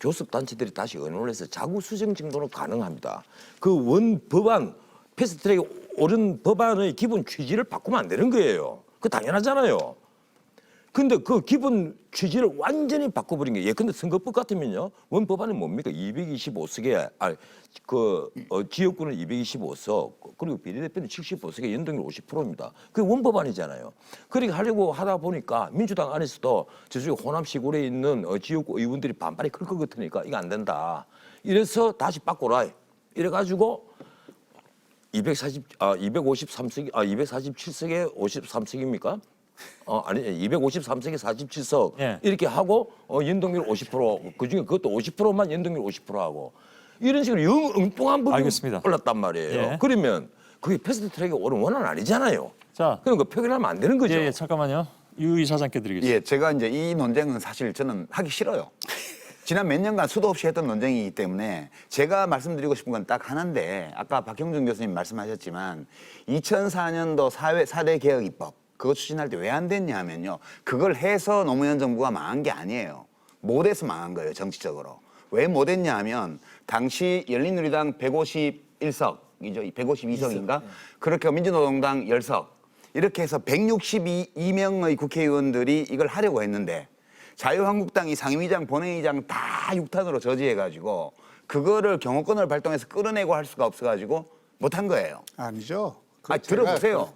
교섭단체들이 다시 의논을 해서 자구 수정 정도는 가능합니다. 그 원 법안 패스트트랙에 오른 법안의 기본 취지를 바꾸면 안 되는 거예요. 그거 당연하잖아요. 근데 그 기본 취지를 완전히 바꿔버린 게 예컨대 선거법 같으면요. 원 법안이 뭡니까? 225석에 지역구는 225석 그리고 비례대표는 75석에 연동률 50%입니다. 그게 원 법안이잖아요. 그렇게 하려고 하다 보니까 민주당 안에서도 저쪽에 호남 시골에 있는 지역구 의원들이 반발이 클 것 같으니까 이거 안 된다. 이래서 다시 바꿔라. 이래가지고 247석에 53석입니까? 아니 253석에 47석 예. 이렇게 하고 연동률 50% 그중에 그것도 50%만 연동률 50% 하고 이런 식으로 영 엉뚱한 부분이 알겠습니다. 올랐단 말이에요. 예. 그러면 그게 패스트트랙에 오른 원은 아니잖아요. 자, 그럼 그 표결하면 안 되는 거죠. 예, 잠깐만요. 유 이사장께 드리겠습니다. 예, 제가 이제 이 논쟁은 사실 저는 하기 싫어요. 지난 몇 년간 수도 없이 했던 논쟁이기 때문에 제가 말씀드리고 싶은 건 딱 하나인데 아까 박형준 교수님 말씀하셨지만 2004년도 4대 개혁 입법 그거 추진할 때 왜 안 됐냐 하면요. 그걸 해서 노무현 정부가 망한 게 아니에요. 못해서 망한 거예요. 정치적으로. 왜 못했냐 하면 당시 열린우리당 151석이죠. 152석인가? 그렇게 민주노동당 10석 이렇게 해서 162명의 국회의원들이 이걸 하려고 했는데 자유한국당이 상임위장, 본회의장 다 6탄으로 저지해가지고 그거를 경호권을 발동해서 끌어내고 할 수가 없어가지고 못한 거예요. 아니죠. 들어보세요.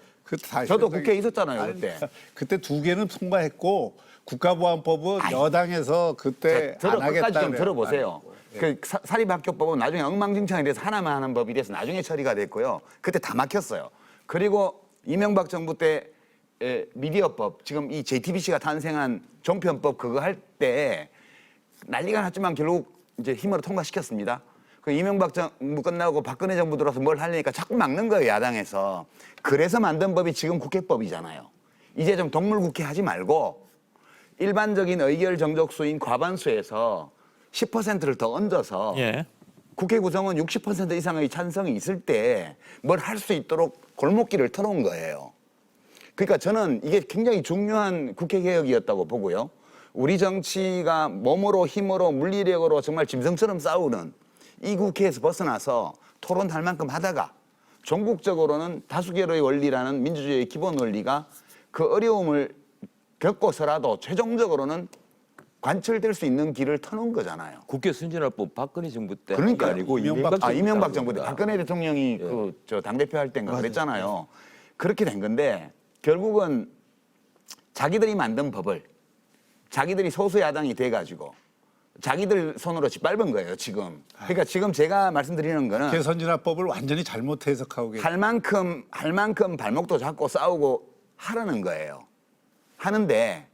저도 국회에 있었잖아요, 그때. 그때 2개는 통과했고 국가보안법은 여당에서 그때 안 하겠다. 끝까지 좀 그래요. 들어보세요. 그 사립학교법은 나중에 엉망진창이 돼서 하나만 하는 법이 돼서 나중에 처리가 됐고요. 그때 다 막혔어요. 그리고 이명박 정부 때 미디어법, 지금 이 JTBC가 탄생한 종편법 그거 할 때 난리가 났지만 결국 이제 힘으로 통과시켰습니다. 그 이명박 정부 끝나고 박근혜 정부 들어서 뭘 하려니까 자꾸 막는 거예요, 야당에서. 그래서 만든 법이 지금 국회법이잖아요. 이제 좀 동물국회 하지 말고 일반적인 의결 정족수인 과반수에서 10%를 더 얹어서 예. 국회 구성원 60% 이상의 찬성이 있을 때 뭘 할 수 있도록 골목길을 터놓은 거예요. 그러니까 저는 이게 굉장히 중요한 국회 개혁이었다고 보고요. 우리 정치가 몸으로 힘으로 물리력으로 정말 짐승처럼 싸우는 이 국회에서 벗어나서 토론할 만큼 하다가 전국적으로는 다수결의 원리라는 민주주의의 기본 원리가 그 어려움을 겪고서라도 최종적으로는 관철될 수 있는 길을 터놓은 거잖아요. 국회 선진화법 박근혜 정부 때 그러니까요. 한 게 아니고 이명박 정부 때 겁니다. 박근혜 대통령이 그 당대표 할 때인가 그랬잖아요. 그렇게 된 건데 결국은 자기들이 만든 법을 자기들이 소수 야당이 돼가지고 자기들 손으로 짓밟은 거예요, 지금. 그러니까 지금 제가 말씀드리는 거는 국회 선진화법을 완전히 잘못 해석하고 계세요. 할 만큼 발목도 잡고 싸우고 하라는 거예요. 하는데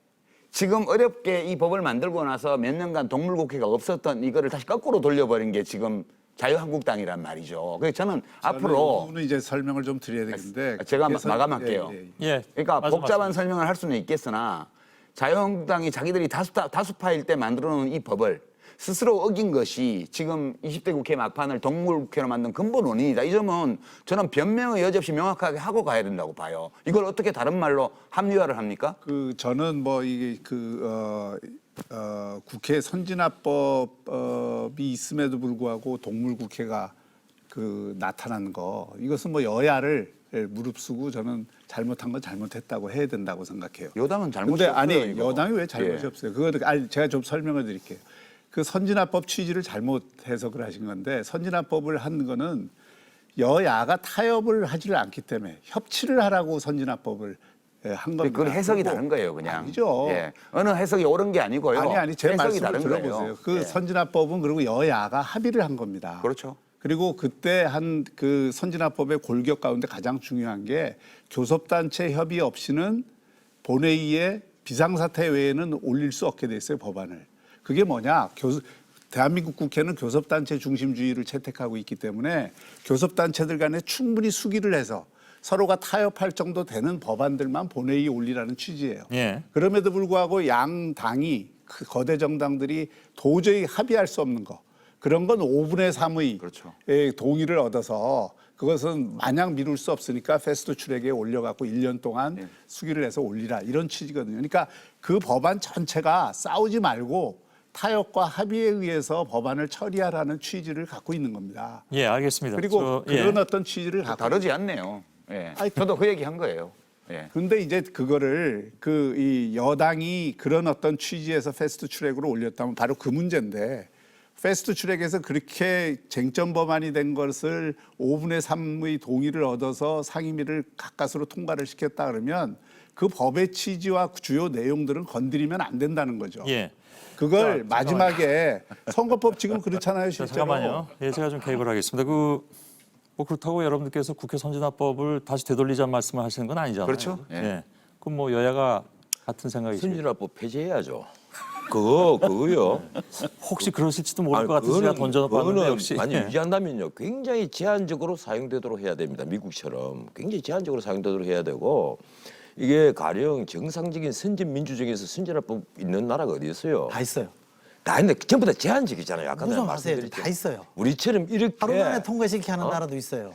지금 어렵게 이 법을 만들고 나서 몇 년간 동물국회가 없었던 이거를 다시 거꾸로 돌려버린 게 지금 자유한국당이란 말이죠. 그래서 저는 앞으로 이 부분은 이제 설명을 좀 드려야 되는데 제가 국회 마감할게요. 예. 그러니까 말씀하세요. 복잡한 설명을 할 수는 있겠으나 자유한국당이 자기들이 다수파일 때 만들어놓은 이 법을 스스로 어긴 것이 지금 20대 국회 막판을 동물국회로 만든 근본 원인이다. 이 점은 저는 변명의 여지 없이 명확하게 하고 가야 된다고 봐요. 이걸 어떻게 다른 말로 합리화를 합니까? 저는 뭐 이게 국회 선진화법이 있음에도 불구하고 동물국회가 그 나타난 거 이것은 뭐 여야를 무릅쓰고 저는 잘못한 건 잘못했다고 해야 된다고 생각해요. 여당은 잘못이 근데 없어요. 아니 이거. 여당이 왜 잘못이 예. 없어요? 그거 아니 제가 좀 설명을 드릴게요. 그 선진화법 취지를 잘못 해석을 하신 건데 선진화법을 한 거는 여야가 타협을 하지를 않기 때문에 협치를 하라고 선진화법을 한 겁니다. 그건 해석이 그리고 다른 거예요, 그냥. 아니죠. 예. 어느 해석이 옳은 게 아니고요. 아니 제 해석이 말씀을 다른 들어보세요. 거예요. 그 예. 선진화법은 그리고 여야가 합의를 한 겁니다. 그렇죠. 그리고 그때 한 그 선진화법의 골격 가운데 가장 중요한 게 교섭단체 협의 없이는 본회의에 비상사태 외에는 올릴 수 없게 돼 있어요, 법안을. 그게 뭐냐? 대한민국 국회는 교섭단체 중심주의를 채택하고 있기 때문에 교섭단체들 간에 충분히 수기를 해서 서로가 타협할 정도 되는 법안들만 본회의에 올리라는 취지예요. 예. 그럼에도 불구하고 양 당이 그 거대 정당들이 도저히 합의할 수 없는 거 그런 건 5분의 3의 그렇죠. 동의를 얻어서 그것은 마냥 미룰 수 없으니까 패스트 트랙에 올려갖고 1년 동안 수기를 해서 올리라 이런 취지거든요. 그러니까 그 법안 전체가 싸우지 말고 타협과 합의에 의해서 법안을 처리하라는 취지를 갖고 있는 겁니다. 예, 알겠습니다. 그리고 그런 어떤 취지를 갖고 다르지 않네요. 예. 아니, 저도 그 얘기 한 거예요. 예. 근데 이제 그거를 그 이 여당이 그런 어떤 취지에서 패스트 트랙으로 올렸다면 바로 그 문제인데 패스트 트랙에서 그렇게 쟁점 법안이 된 것을 5분의 3의 동의를 얻어서 상임위를 가까스로 통과를 시켰다 그러면 그 법의 취지와 주요 내용들은 건드리면 안 된다는 거죠. 예. 그걸 마지막에 선거법 지금 그렇잖아요, 자, 실제로. 잠깐만요. 예, 제가 좀 개입을 하겠습니다. 뭐 그렇다고 여러분들께서 국회 선진화법을 다시 되돌리자는 말씀을 하시는 건 아니잖아요. 그렇죠. 예. 예. 그럼 뭐 여야가 같은 생각이시죠? 선진화법 폐지해야죠. 그거요. 혹시 그러실지도 모를 것 같아서 제가 던져봤는데 역시 많이 예. 유지한다면요. 굉장히 제한적으로 사용되도록 해야 됩니다. 미국처럼 굉장히 제한적으로 사용되도록 해야 되고 이게 가령 정상적인 선진 민주주의에서 선진화법 있는 나라가 어디 있어요? 다 있어요. 다 있는데 전부 다 제한적이잖아요. 아까 내가 무슨 하세요? 말씀드렸죠. 다 있어요. 우리처럼 이렇게 하루 만에 통과시키게 하는 나라도 있어요.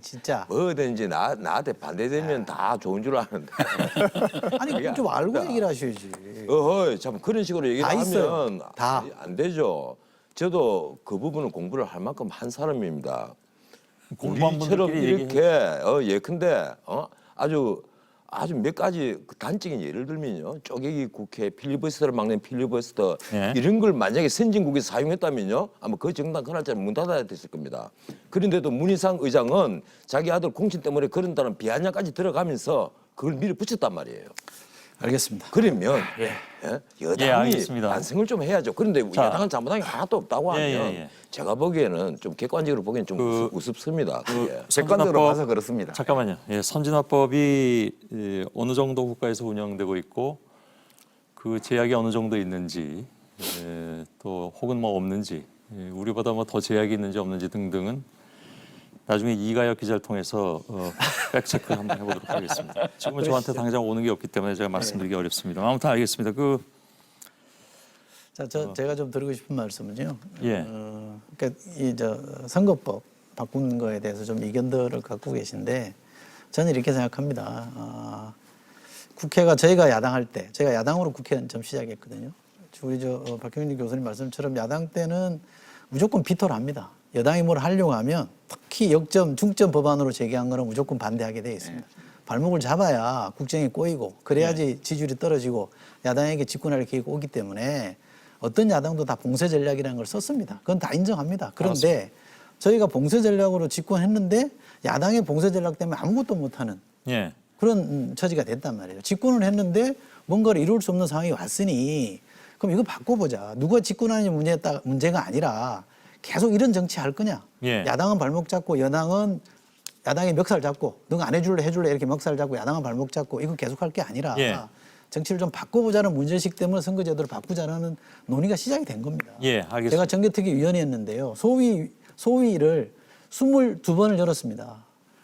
진짜. 뭐든지 나한테 반대되면 다 좋은 줄 아는데. 아니 그게 좀 알고 아닙니다. 얘기를 하셔야지. 어허, 참 그런 식으로 얘기를 다 하면 있어요. 다. 안 되죠. 저도 그 부분은 공부를 할 만큼 한 사람입니다. 공부한 우리처럼 분들끼리 이렇게 예컨대 아주 몇 가지 그 단적인 예를 들면요. 쪼개기 국회 필리버스터를 막는 필리버스터 예. 이런 걸 만약에 선진국에서 사용했다면요. 아마 그 정당 그날짜는 문 닫아야 됐을 겁니다. 그런데도 문희상 의장은 자기 아들 공신 때문에 그런다는 비아냥까지 들어가면서 그걸 밀어붙였단 말이에요. 알겠습니다. 그러면 여당이 알겠습니다. 반성을 좀 해야죠. 그런데 자. 여당은 잘못한 게 하나도 없다고 하면 예. 제가 보기에는 좀 객관적으로 보기에는 좀 우습습니다. 그게. 객관적으로 봐서 그렇습니다. 잠깐만요. 예, 선진화법이 어느 정도 국가에서 운영되고 있고 그 제약이 어느 정도 있는지 또 혹은 뭐 없는지 우리보다 뭐 더 제약이 있는지 없는지 등등은 나중에 이가혁 기자를 통해서 팩체크 한번 해보도록 하겠습니다. 지금은 저한테 당장 오는 게 없기 때문에 제가 말씀드리기 어렵습니다. 아무튼 알겠습니다. 자, 제가 좀 드리고 싶은 말씀은요. 예. 그러니까 선거법 바꾸는 거에 대해서 좀 이견들을 갖고 계신데 저는 이렇게 생각합니다. 국회가 저희가 야당할 때, 제가 야당으로 국회는 좀 시작했거든요. 우리 박형진 교수님 말씀처럼 야당 때는 무조건 비토를 합니다. 여당이 뭘 하려고 하면 특히 역점, 중점 법안으로 제기한 거는 무조건 반대하게 돼 있습니다. 발목을 잡아야 국정이 꼬이고 그래야지 지지율이 떨어지고 야당에게 집권할 기회가 오기 때문에 어떤 야당도 다 봉쇄 전략이라는 걸 썼습니다. 그건 다 인정합니다. 그런데 저희가 봉쇄 전략으로 집권했는데 야당의 봉쇄 전략 때문에 아무것도 못하는 예. 그런 처지가 됐단 말이에요. 집권을 했는데 뭔가를 이룰 수 없는 상황이 왔으니 그럼 이거 바꿔보자. 누가 집권하느냐 문제가 아니라 계속 이런 정치 할 거냐. 예. 야당은 발목 잡고 여당은 야당이 멱살 잡고 너가 안 해줄래 이렇게 멱살 잡고 야당은 발목 잡고 이거 계속 할 게 아니라 예. 정치를 좀 바꿔보자는 문제식 때문에 선거제도를 바꾸자는 논의가 시작이 된 겁니다. 예, 알겠습니다. 제가 정개특위 위원회였는데요. 소위를 22번을 열었습니다.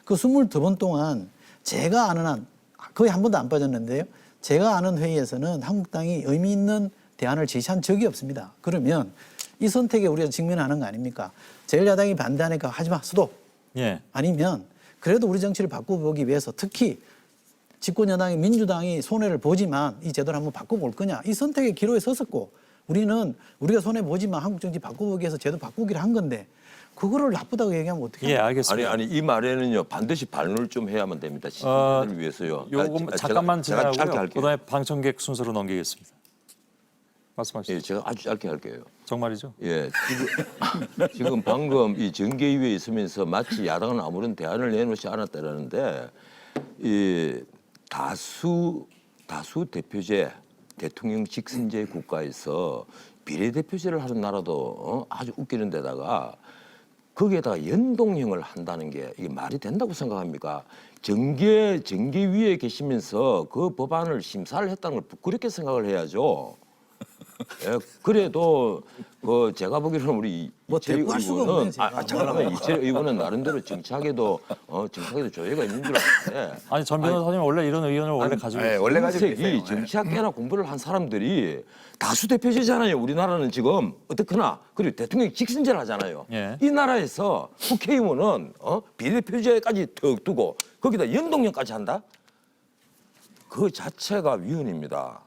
그 22번 동안 제가 아는 한 거의 한 번도 안 빠졌는데요. 제가 아는 회의에서는 한국당이 의미 있는 대안을 제시한 적이 없습니다. 그러면 이 선택에 우리가 직면하는 거 아닙니까? 제1야당이 반대하니까 하지마 스톱. 예. 아니면 그래도 우리 정치를 바꿔보기 위해서 특히 집권여당이 민주당이 손해를 보지만 이 제도를 한번 바꿔볼 거냐. 이 선택의 기로에 섰었고 우리가 손해보지만 한국 정치 바꿔보기 위해서 제도 바꾸기를 한 건데 그거를 나쁘다고 얘기하면 어떻게 예, 합니까? 알겠습니다. 아니 이 말에는요 반드시 반론을 좀 해야만 됩니다. 시민들을 위해서요. 요거 잠깐만 제가 짧게 진행하고요. 할게요. 그다음에 방청객 순서로 넘기겠습니다. 말씀하시죠. 예, 제가 아주 짧게 할게요. 정말이죠? 예, 지금 방금 이 정계위에 있으면서 마치 야당은 아무런 대안을 내놓지 않았다라는데 이 다수 대표제 대통령 직선제 국가에서 비례대표제를 하는 나라도 아주 웃기는 데다가 거기에다가 연동형을 한다는 게 이게 말이 된다고 생각합니까? 정계위에 계시면서 그 법안을 심사를 했다는 걸 부끄럽게 생각을 해야죠. 예, 그래도 그 제가 보기로는 우리 뭐 이철희 대꾸할 수가 의원은 없네요, 제가. 잠깐만 이철희 의원은 나름대로 정착에도 조예가 있는 줄 알았는데 아니 전 변호사님 원래 이런 의견을 원래 가지고 네, 있어요. 원래 가지고 색이 있어요. 정치학계나 공부를 한 사람들이 다수 대표제잖아요. 우리나라는 지금 어떻거나 그리고 대통령이 직선제를 하잖아요. 예. 이 나라에서 국회의원은 비례대표제까지 턱 두고 거기다 연동형까지 한다? 그 자체가 위헌입니다.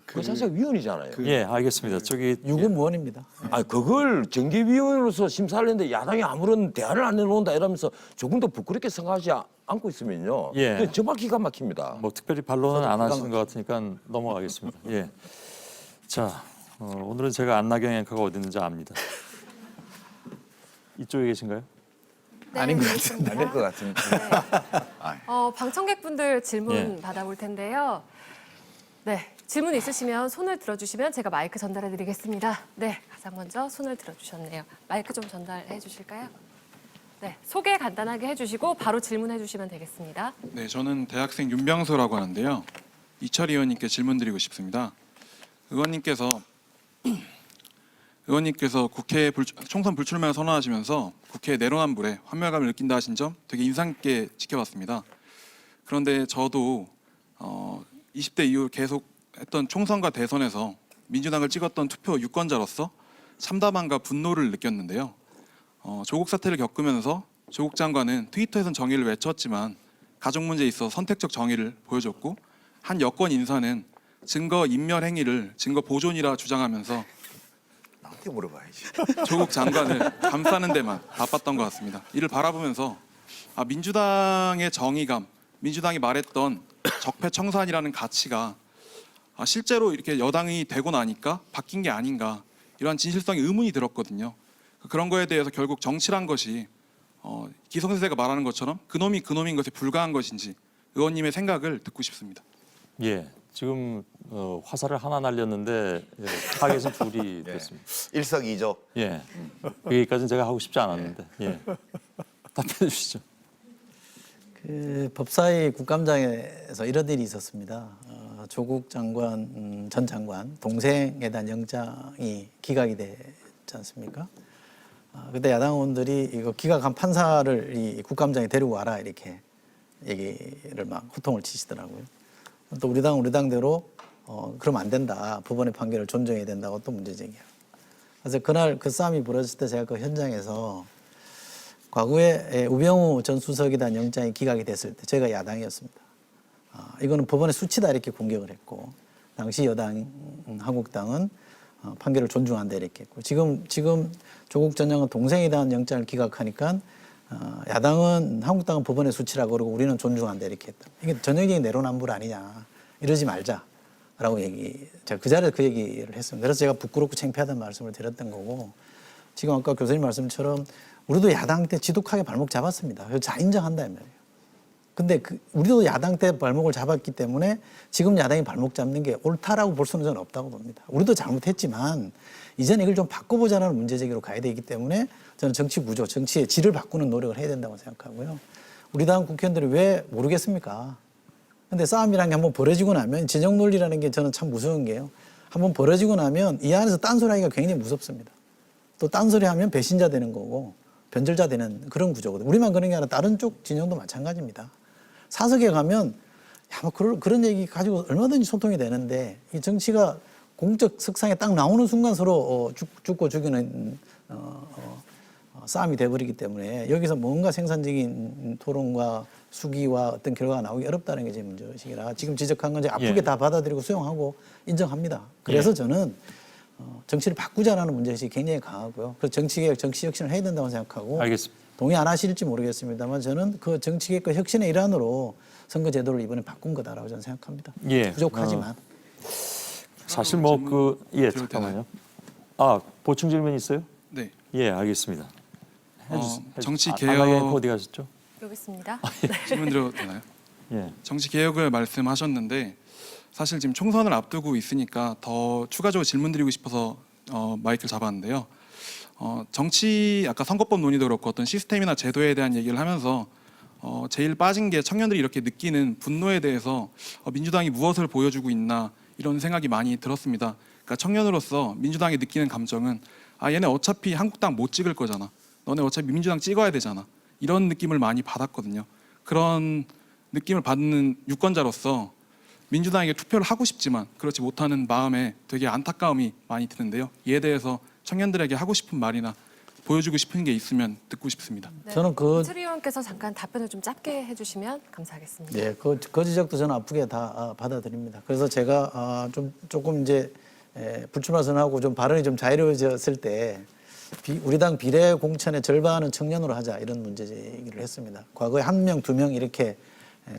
그 자체가 위헌이잖아요. 예, 알겠습니다. 저기 유구무원입니다. 아 그걸 정계위원으로서 심사를 했는데 야당이 아무런 대안을 안 내놓는다 이러면서 조금 더 부끄럽게 생각하지 않고 있으면요. 예. 그건 정말 기가 막힙니다. 뭐 특별히 반론은 안 하시는 것 같으니까 넘어가겠습니다. 예. 자, 오늘은 제가 안나경 앵커가 어디 있는지 압니다. 이쪽에 계신가요? 네, 아닌 것 알겠습니다. 안 될 것 같은데. 방청객분들 질문 예. 받아볼 텐데요. 네, 질문 있으시면 손을 들어주시면 제가 마이크 전달해드리겠습니다. 네, 가장 먼저 손을 들어주셨네요. 마이크 좀 전달해 주실까요? 네, 소개 간단하게 해주시고 바로 질문해 주시면 되겠습니다. 네, 저는 대학생 윤병수라고 하는데요. 이철희 의원님께 질문드리고 싶습니다. 의원님께서 국회 총선 불출마를 선언하시면서 국회 내로남불에 환멸감을 느낀다 하신 점 되게 인상 깊게 지켜봤습니다. 그런데 저도 20대 이후 계속 했던 총선과 대선에서 민주당을 찍었던 투표 유권자로서 참담함과 분노를 느꼈는데요. 조국 사태를 겪으면서 조국 장관은 트위터에선 정의를 외쳤지만 가족 문제에 있어 선택적 정의를 보여줬고 한 여권 인사는 증거 인멸 행위를 증거 보존이라 주장하면서 나한테 물어봐야지. 조국 장관을 감싸는 데만 바빴던 것 같습니다. 이를 바라보면서 민주당의 정의감, 민주당이 말했던 적폐청산이라는 가치가 실제로 이렇게 여당이 되고 나니까 바뀐 게 아닌가 이러한 진실성에 의문이 들었거든요. 그런 거에 대해서 결국 정치란 것이 기성세대가 말하는 것처럼 그놈이 그놈인 것에 불과한 것인지 의원님의 생각을 듣고 싶습니다. 예. 지금 화살을 하나 날렸는데 예, 타겟은 둘이 됐습니다. 일석이조. 예. 그 얘기까지는 제가 하고 싶지 않았는데. 예. 답변해 주시죠. 그 법사위 국감장에서 이런 일이 있었습니다. 조국 장관 전 장관 동생에 대한 영장이 기각이 되지 않습니까? 그때 야당 의원들이 이거 기각한 판사를 이 국감장에 데리고 와라 이렇게 얘기를 막 호통을 치시더라고요. 또 우리 당대로 그러면 안 된다. 법원의 판결을 존중해야 된다고 또 문제 제기하고. 그래서 그날 그 싸움이 벌어졌을 때 제가 그 현장에서 과거에 우병우 전 수석에 대한 영장이 기각이 됐을 때 제가 야당이었습니다. 이거는 법원의 수치다 이렇게 공격을 했고 당시 여당 한국당은 판결을 존중한다 이렇게 했고 지금 조국 전 장관 동생에 대한 영장을 기각하니까 야당은 한국당은 법원의 수치라고 그러고 우리는 존중한다 이렇게 했다. 이게 전형적인 내로남불 아니냐. 이러지 말자라고 제가 그 자리에서 그 얘기를 했습니다. 그래서 제가 부끄럽고 창피하다는 말씀을 드렸던 거고 지금 아까 교수님 말씀처럼 우리도 야당 때 지독하게 발목 잡았습니다. 그래서 잘 인정한다 이 말이에요. 근데 우리도 야당 때 발목을 잡았기 때문에 지금 야당이 발목 잡는 게 옳다라고 볼 수는 저는 없다고 봅니다. 우리도 잘못했지만 이제는 이걸 좀 바꿔보자는 문제제기로 가야 되기 때문에 저는 정치 구조, 정치의 질을 바꾸는 노력을 해야 된다고 생각하고요. 우리 당 국회의원들이 왜 모르겠습니까? 근데 싸움이라는 게 한번 벌어지고 나면 진영 논리라는 게 저는 참 무서운 게요. 한번 벌어지고 나면 이 안에서 딴소리 하기가 굉장히 무섭습니다. 또 딴소리 하면 배신자 되는 거고 변절자 되는 그런 구조거든요. 우리만 그런 게 아니라 다른 쪽 진영도 마찬가지입니다. 사석에 가면 뭐 그런 얘기 가지고 얼마든지 소통이 되는데 이 정치가 공적 석상에 딱 나오는 순간 서로 죽고 죽이는 싸움이 돼버리기 때문에 여기서 뭔가 생산적인 토론과 수기와 어떤 결과가 나오기 어렵다는 게 제 문제의식이라 지금 지적한 건 이제 아프게 다 받아들이고 수용하고 인정합니다. 그래서 저는 정치를 바꾸자라는 문제의식이 굉장히 강하고요. 그래서 정치개혁, 정치혁신을 해야 된다고 생각하고 알겠습니다. 동의 안 하실지 모르겠습니다만 저는 그 정치개혁과 혁신의 일환으로 선거제도를 이번에 바꾼 거다라고 저는 생각합니다. 예. 부족하지만. 사실 뭐 그 예, 드려도 잠깐만요. 아, 보충 질문 있어요? 네. 예, 알겠습니다. 정치 안나게 개혁 어디 가셨죠? 여기 있습니다. 질문 드려도 되나요? 예. 정치 개혁을 말씀하셨는데 사실 지금 총선을 앞두고 있으니까 더 추가적으로 질문 드리고 싶어서 마이크를 잡았는데요. 정치 아까 선거법 논의도 그렇고 어떤 시스템이나 제도에 대한 얘기를 하면서 제일 빠진 게 청년들이 이렇게 느끼는 분노에 대해서 민주당이 무엇을 보여주고 있나 이런 생각이 많이 들었습니다. 그러니까 청년으로서 민주당이 느끼는 감정은 아 얘네 어차피 한국당 못 찍을 거잖아. 너네 어차피 민주당 찍어야 되잖아. 이런 느낌을 많이 받았거든요. 그런 느낌을 받는 유권자로서 민주당에게 투표를 하고 싶지만 그렇지 못하는 마음에 되게 안타까움이 많이 드는데요. 이에 대해서 청년들에게 하고 싶은 말이나 보여주고 싶은 게 있으면 듣고 싶습니다. 네. 저는 그 이철희 의원께서 잠깐 답변을 좀 짧게 해주시면 감사하겠습니다. 예, 그 지적도 저는 아프게 다 받아들입니다. 그래서 제가 조금 이제 불출마 선언하고 좀 발언이 좀 자유로워졌을 때 우리 당 비례 공천의 절반은 청년으로 하자 이런 문제 제기를 했습니다. 과거에 1명, 2명 이렇게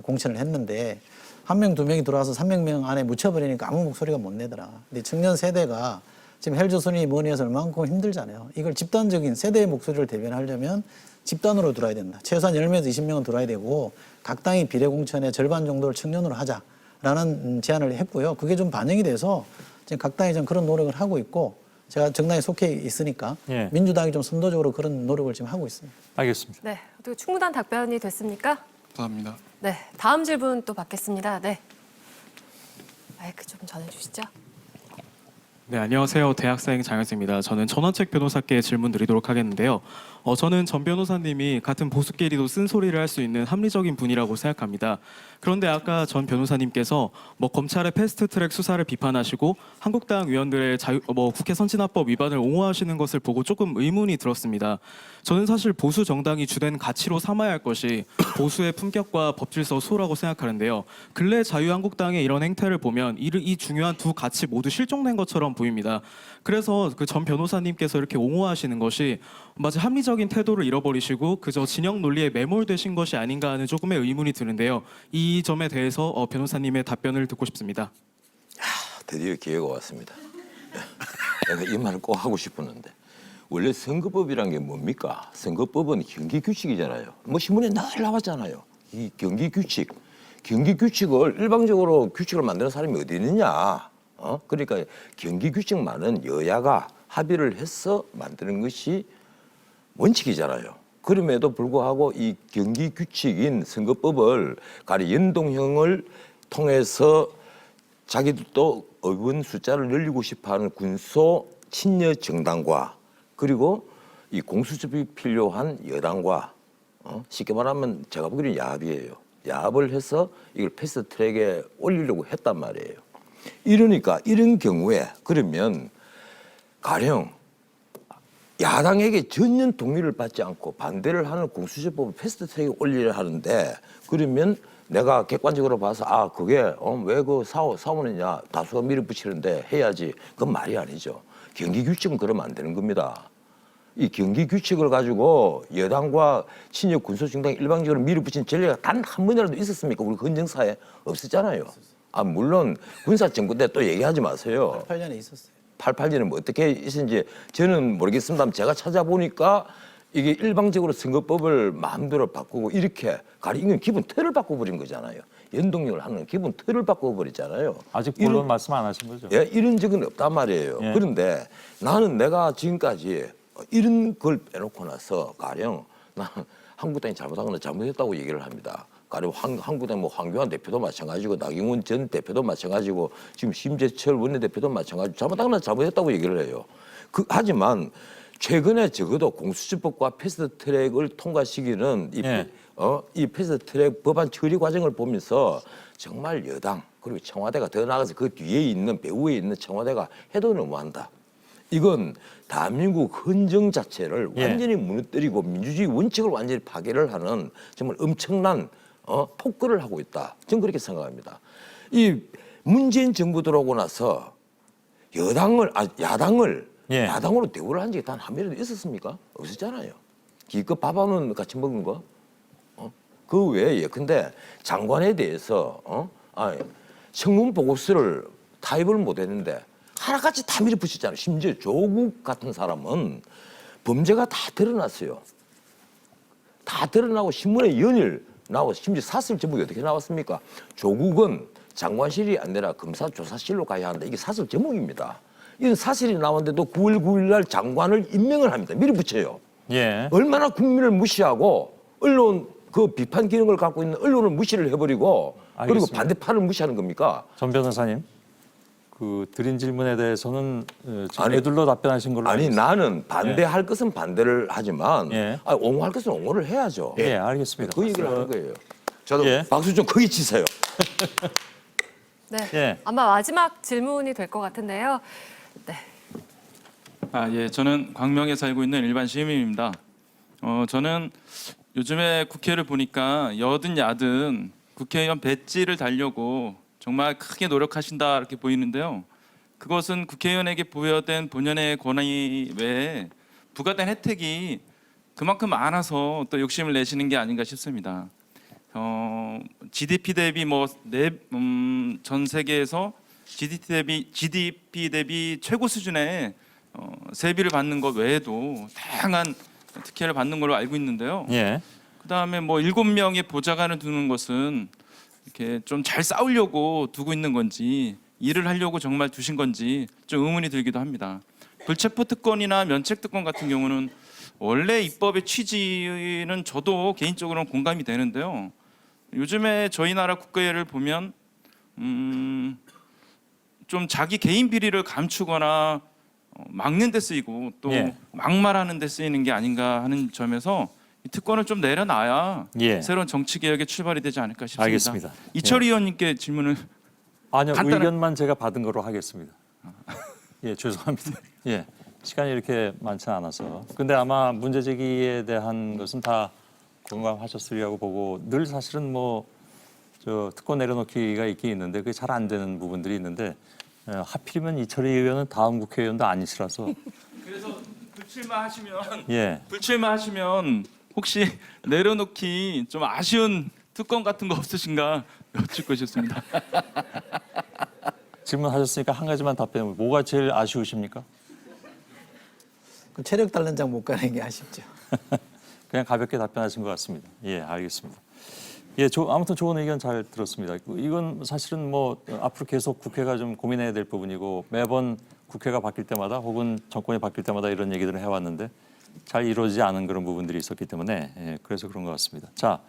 공천을 했는데 1명, 2명이 들어와서 300명 안에 묻혀버리니까 아무 목소리가 못 내더라. 근데 청년 세대가 지금 헬조선이 뭐니 해서 얼마만큼 힘들잖아요. 이걸 집단적인 세대의 목소리를 대변하려면 집단으로 들어야 된다. 최소한 10명에서 20명은 들어야 되고 각 당이 비례 공천의 절반 정도를 청년으로 하자라는 제안을 했고요. 그게 좀 반영이 돼서 지금 각 당이 좀 그런 노력을 하고 있고 제가 정당에 속해 있으니까 예. 민주당이 좀 선도적으로 그런 노력을 지금 하고 있습니다. 알겠습니다. 네, 어떻게 충분한 답변이 됐습니까? 감사합니다. 네, 다음 질문 또 받겠습니다. 네, 마이크 좀 전해주시죠. 네, 안녕하세요. 대학생 장현수입니다. 저는 전원책 변호사께 질문 드리도록 하겠는데요. 저는 전 변호사님이 같은 보수끼리도 쓴소리를 할 수 있는 합리적인 분이라고 생각합니다. 그런데 아까 전 변호사님께서 검찰의 패스트트랙 수사를 비판하시고 한국당 의원들의 국회 선진화법 위반을 옹호하시는 것을 보고 조금 의문이 들었습니다. 저는 사실 보수 정당이 주된 가치로 삼아야 할 것이 보수의 품격과 법질서 수호라고 생각하는데요. 근래 자유한국당의 이런 행태를 보면 이 중요한 두 가치 모두 실종된 것처럼 보입니다. 그래서 그 전 변호사님께서 이렇게 옹호하시는 것이 마치 합리적인 태도를 잃어버리시고 그저 진영 논리에 매몰되신 것이 아닌가 하는 조금의 의문이 드는데요. 이 점에 대해서 변호사님의 답변을 듣고 싶습니다. 드디어 기회가 왔습니다. 내가 이 말을 꼭 하고 싶었는데 원래 선거법이란 게 뭡니까? 선거법은 경기 규칙이잖아요. 신문에 늘 나왔잖아요. 이 경기 규칙을 일방적으로 규칙을 만드는 사람이 어디 있느냐? 그러니까 경기 규칙만은 여야가 합의를 해서 만드는 것이 원칙이잖아요. 그럼에도 불구하고 이 경기 규칙인 선거법을 가령 연동형을 통해서 자기들도 의원 숫자를 늘리고 싶어하는 군소 친여 정당과 그리고 이 공수처법이 필요한 여당과 쉽게 말하면 제가 보기에는 야합이에요. 야합을 해서 이걸 패스트트랙에 올리려고 했단 말이에요. 이러니까 이런 경우에 그러면 가령 야당에게 전혀 동의를 받지 않고 반대를 하는 공수처법을 패스트트랙에 올리려 하는데 그러면 내가 객관적으로 봐서 그게 왜 그 사오느냐 다수가 밀어붙이는데 해야지 그건 말이 아니죠. 경기규칙은 그러면 안 되는 겁니다. 이 경기규칙을 가지고 여당과 친여 군소정당 일방적으로 밀어붙인 전례가 단 한 번이라도 있었습니까? 우리 헌정사에 없었잖아요. 물론 군사정부 때 또 얘기하지 마세요. 88년에 있었어요. 88년에 뭐 어떻게 있었는지 저는 모르겠습니다만 제가 찾아보니까 이게 일방적으로 선거법을 마음대로 바꾸고 이렇게 이건 기본 틀을 바꿔버린 거잖아요. 연동형을 하는 기본 틀을 바꿔버렸잖아요. 아직 본론 말씀 안 하신 거죠? 예, 이런 적은 없단 말이에요. 예. 그런데 나는 내가 지금까지 이런 걸 빼놓고 나서 가령 나는 한국당이 잘못하거나 잘못했다고 얘기를 합니다. 가령 한국당 황교안 대표도 마찬가지고 나경원 전 대표도 마찬가지고 지금 심재철 원내대표도 마찬가지고 잘못하거나 잘못했다고 얘기를 해요. 하지만 최근에 적어도 공수처법과 패스트트랙을 통과시키는 이 패스트트랙 법안 처리 과정을 보면서 정말 여당 그리고 청와대가 더 나아가서 그 뒤에 있는 배후에 있는 청와대가 해도 너무한다. 이건 대한민국 헌정 자체를 완전히 무너뜨리고 민주주의 원칙을 완전히 파괴를 하는 정말 엄청난 폭거를 하고 있다. 저는 그렇게 생각합니다. 이 문재인 정부 들어오고 나서 야당을 예. 야당으로 대우를 한 적이 단 한 번이라도 있었습니까? 없었잖아요. 기껏 밥 한 번 같이 먹은 거. 그 외에 근데 장관에 대해서 청문 보고서를 타입을 못했는데 하나같이 다 밀어붙였잖아요. 심지어 조국 같은 사람은 범죄가 다 드러났어요. 다 드러나고 신문에 연일 나오고 심지어 사설 제목이 어떻게 나왔습니까? 조국은 장관실이 아니라 검사조사실로 가야 한다. 이게 사설 제목입니다. 이런 사실이 나왔는데도 9월 9일 날 장관을 임명을 합니다. 밀어붙여요. 예. 얼마나 국민을 무시하고 언론 그 비판 기능을 갖고 있는 언론을 무시를 해버리고 그리고 알겠습니다. 반대파를 무시하는 겁니까? 전 변호사님, 그 드린 질문에 대해서는 지금 아니, 애둘러 답변하신 걸로 아니 알고 있습니다. 나는 반대할 것은 반대를 하지만 예. 옹호할 것은 옹호를 해야죠. 예, 알겠습니다. 그 얘기를 하는 거예요. 저도 예. 박수 좀 크게 치세요. 네. 예. 아마 마지막 질문이 될 것 같은데요. 네. 예, 저는 광명에 살고 있는 일반 시민입니다. 저는 요즘에 국회를 보니까 여든 야든 국회의원 배지를 달려고 정말 크게 노력하신다 이렇게 보이는데요. 그것은 국회의원에게 부여된 본연의 권위 외에 부과된 혜택이 그만큼 많아서 또 욕심을 내시는 게 아닌가 싶습니다. GDP 대비 전 세계에서 GDP 대비 최고 수준의 세비를 받는 것 외에도 다양한 특혜를 받는 걸로 알고 있는데요. 예. 그다음에 7명의 보좌관을 두는 것은 이렇게 좀 잘 싸우려고 두고 있는 건지 일을 하려고 정말 두신 건지 좀 의문이 들기도 합니다. 불체포 특권이나 면책 특권 같은 경우는 원래 입법의 취지는 저도 개인적으로는 공감이 되는데요. 요즘에 저희 나라 국회를 보면 좀 자기 개인 비리를 감추거나 막는 데 쓰이고 또 예. 막말하는 데 쓰이는 게 아닌가 하는 점에서 이 특권을 좀 내려놔야 예. 새로운 정치 개혁의 출발이 되지 않을까 싶습니다. 알겠습니다. 이철 의원님께 질문을 아니요, 간단한- 의견만 제가 받은 거로 하겠습니다. 예, 죄송합니다. 예, 시간이 이렇게 많지 않아서. 근데 아마 문제 제기에 대한 것은 다 공감하셨으리라고 보고 늘 사실은 저 특권 내려놓기가 있긴 있는데 그게 잘 안 되는 부분들이 있는데 하필이면 이철희 의원은 다음 국회의원도 아니시라서 그래서 불출마하시면 예, 혹시 내려놓기 좀 아쉬운 특권 같은 거 없으신가 여쭙고 싶습니다. 질문하셨으니까 한 가지만 답변해 보세요. 뭐가 제일 아쉬우십니까? 그 체력 단련장 못 가는 게 아쉽죠. 그냥 가볍게 답변하신 것 같습니다. 예, 알겠습니다. 예, 아무튼 좋은 의견 잘 들었습니다. 이건 사실은 앞으로 계속 국회가 좀 고민해야 될 부분이고 매번 국회가 바뀔 때마다 혹은 정권이 바뀔 때마다 이런 얘기들을 해왔는데 잘 이루어지지 않은 그런 부분들이 있었기 때문에 그래서 그런 것 같습니다. 자,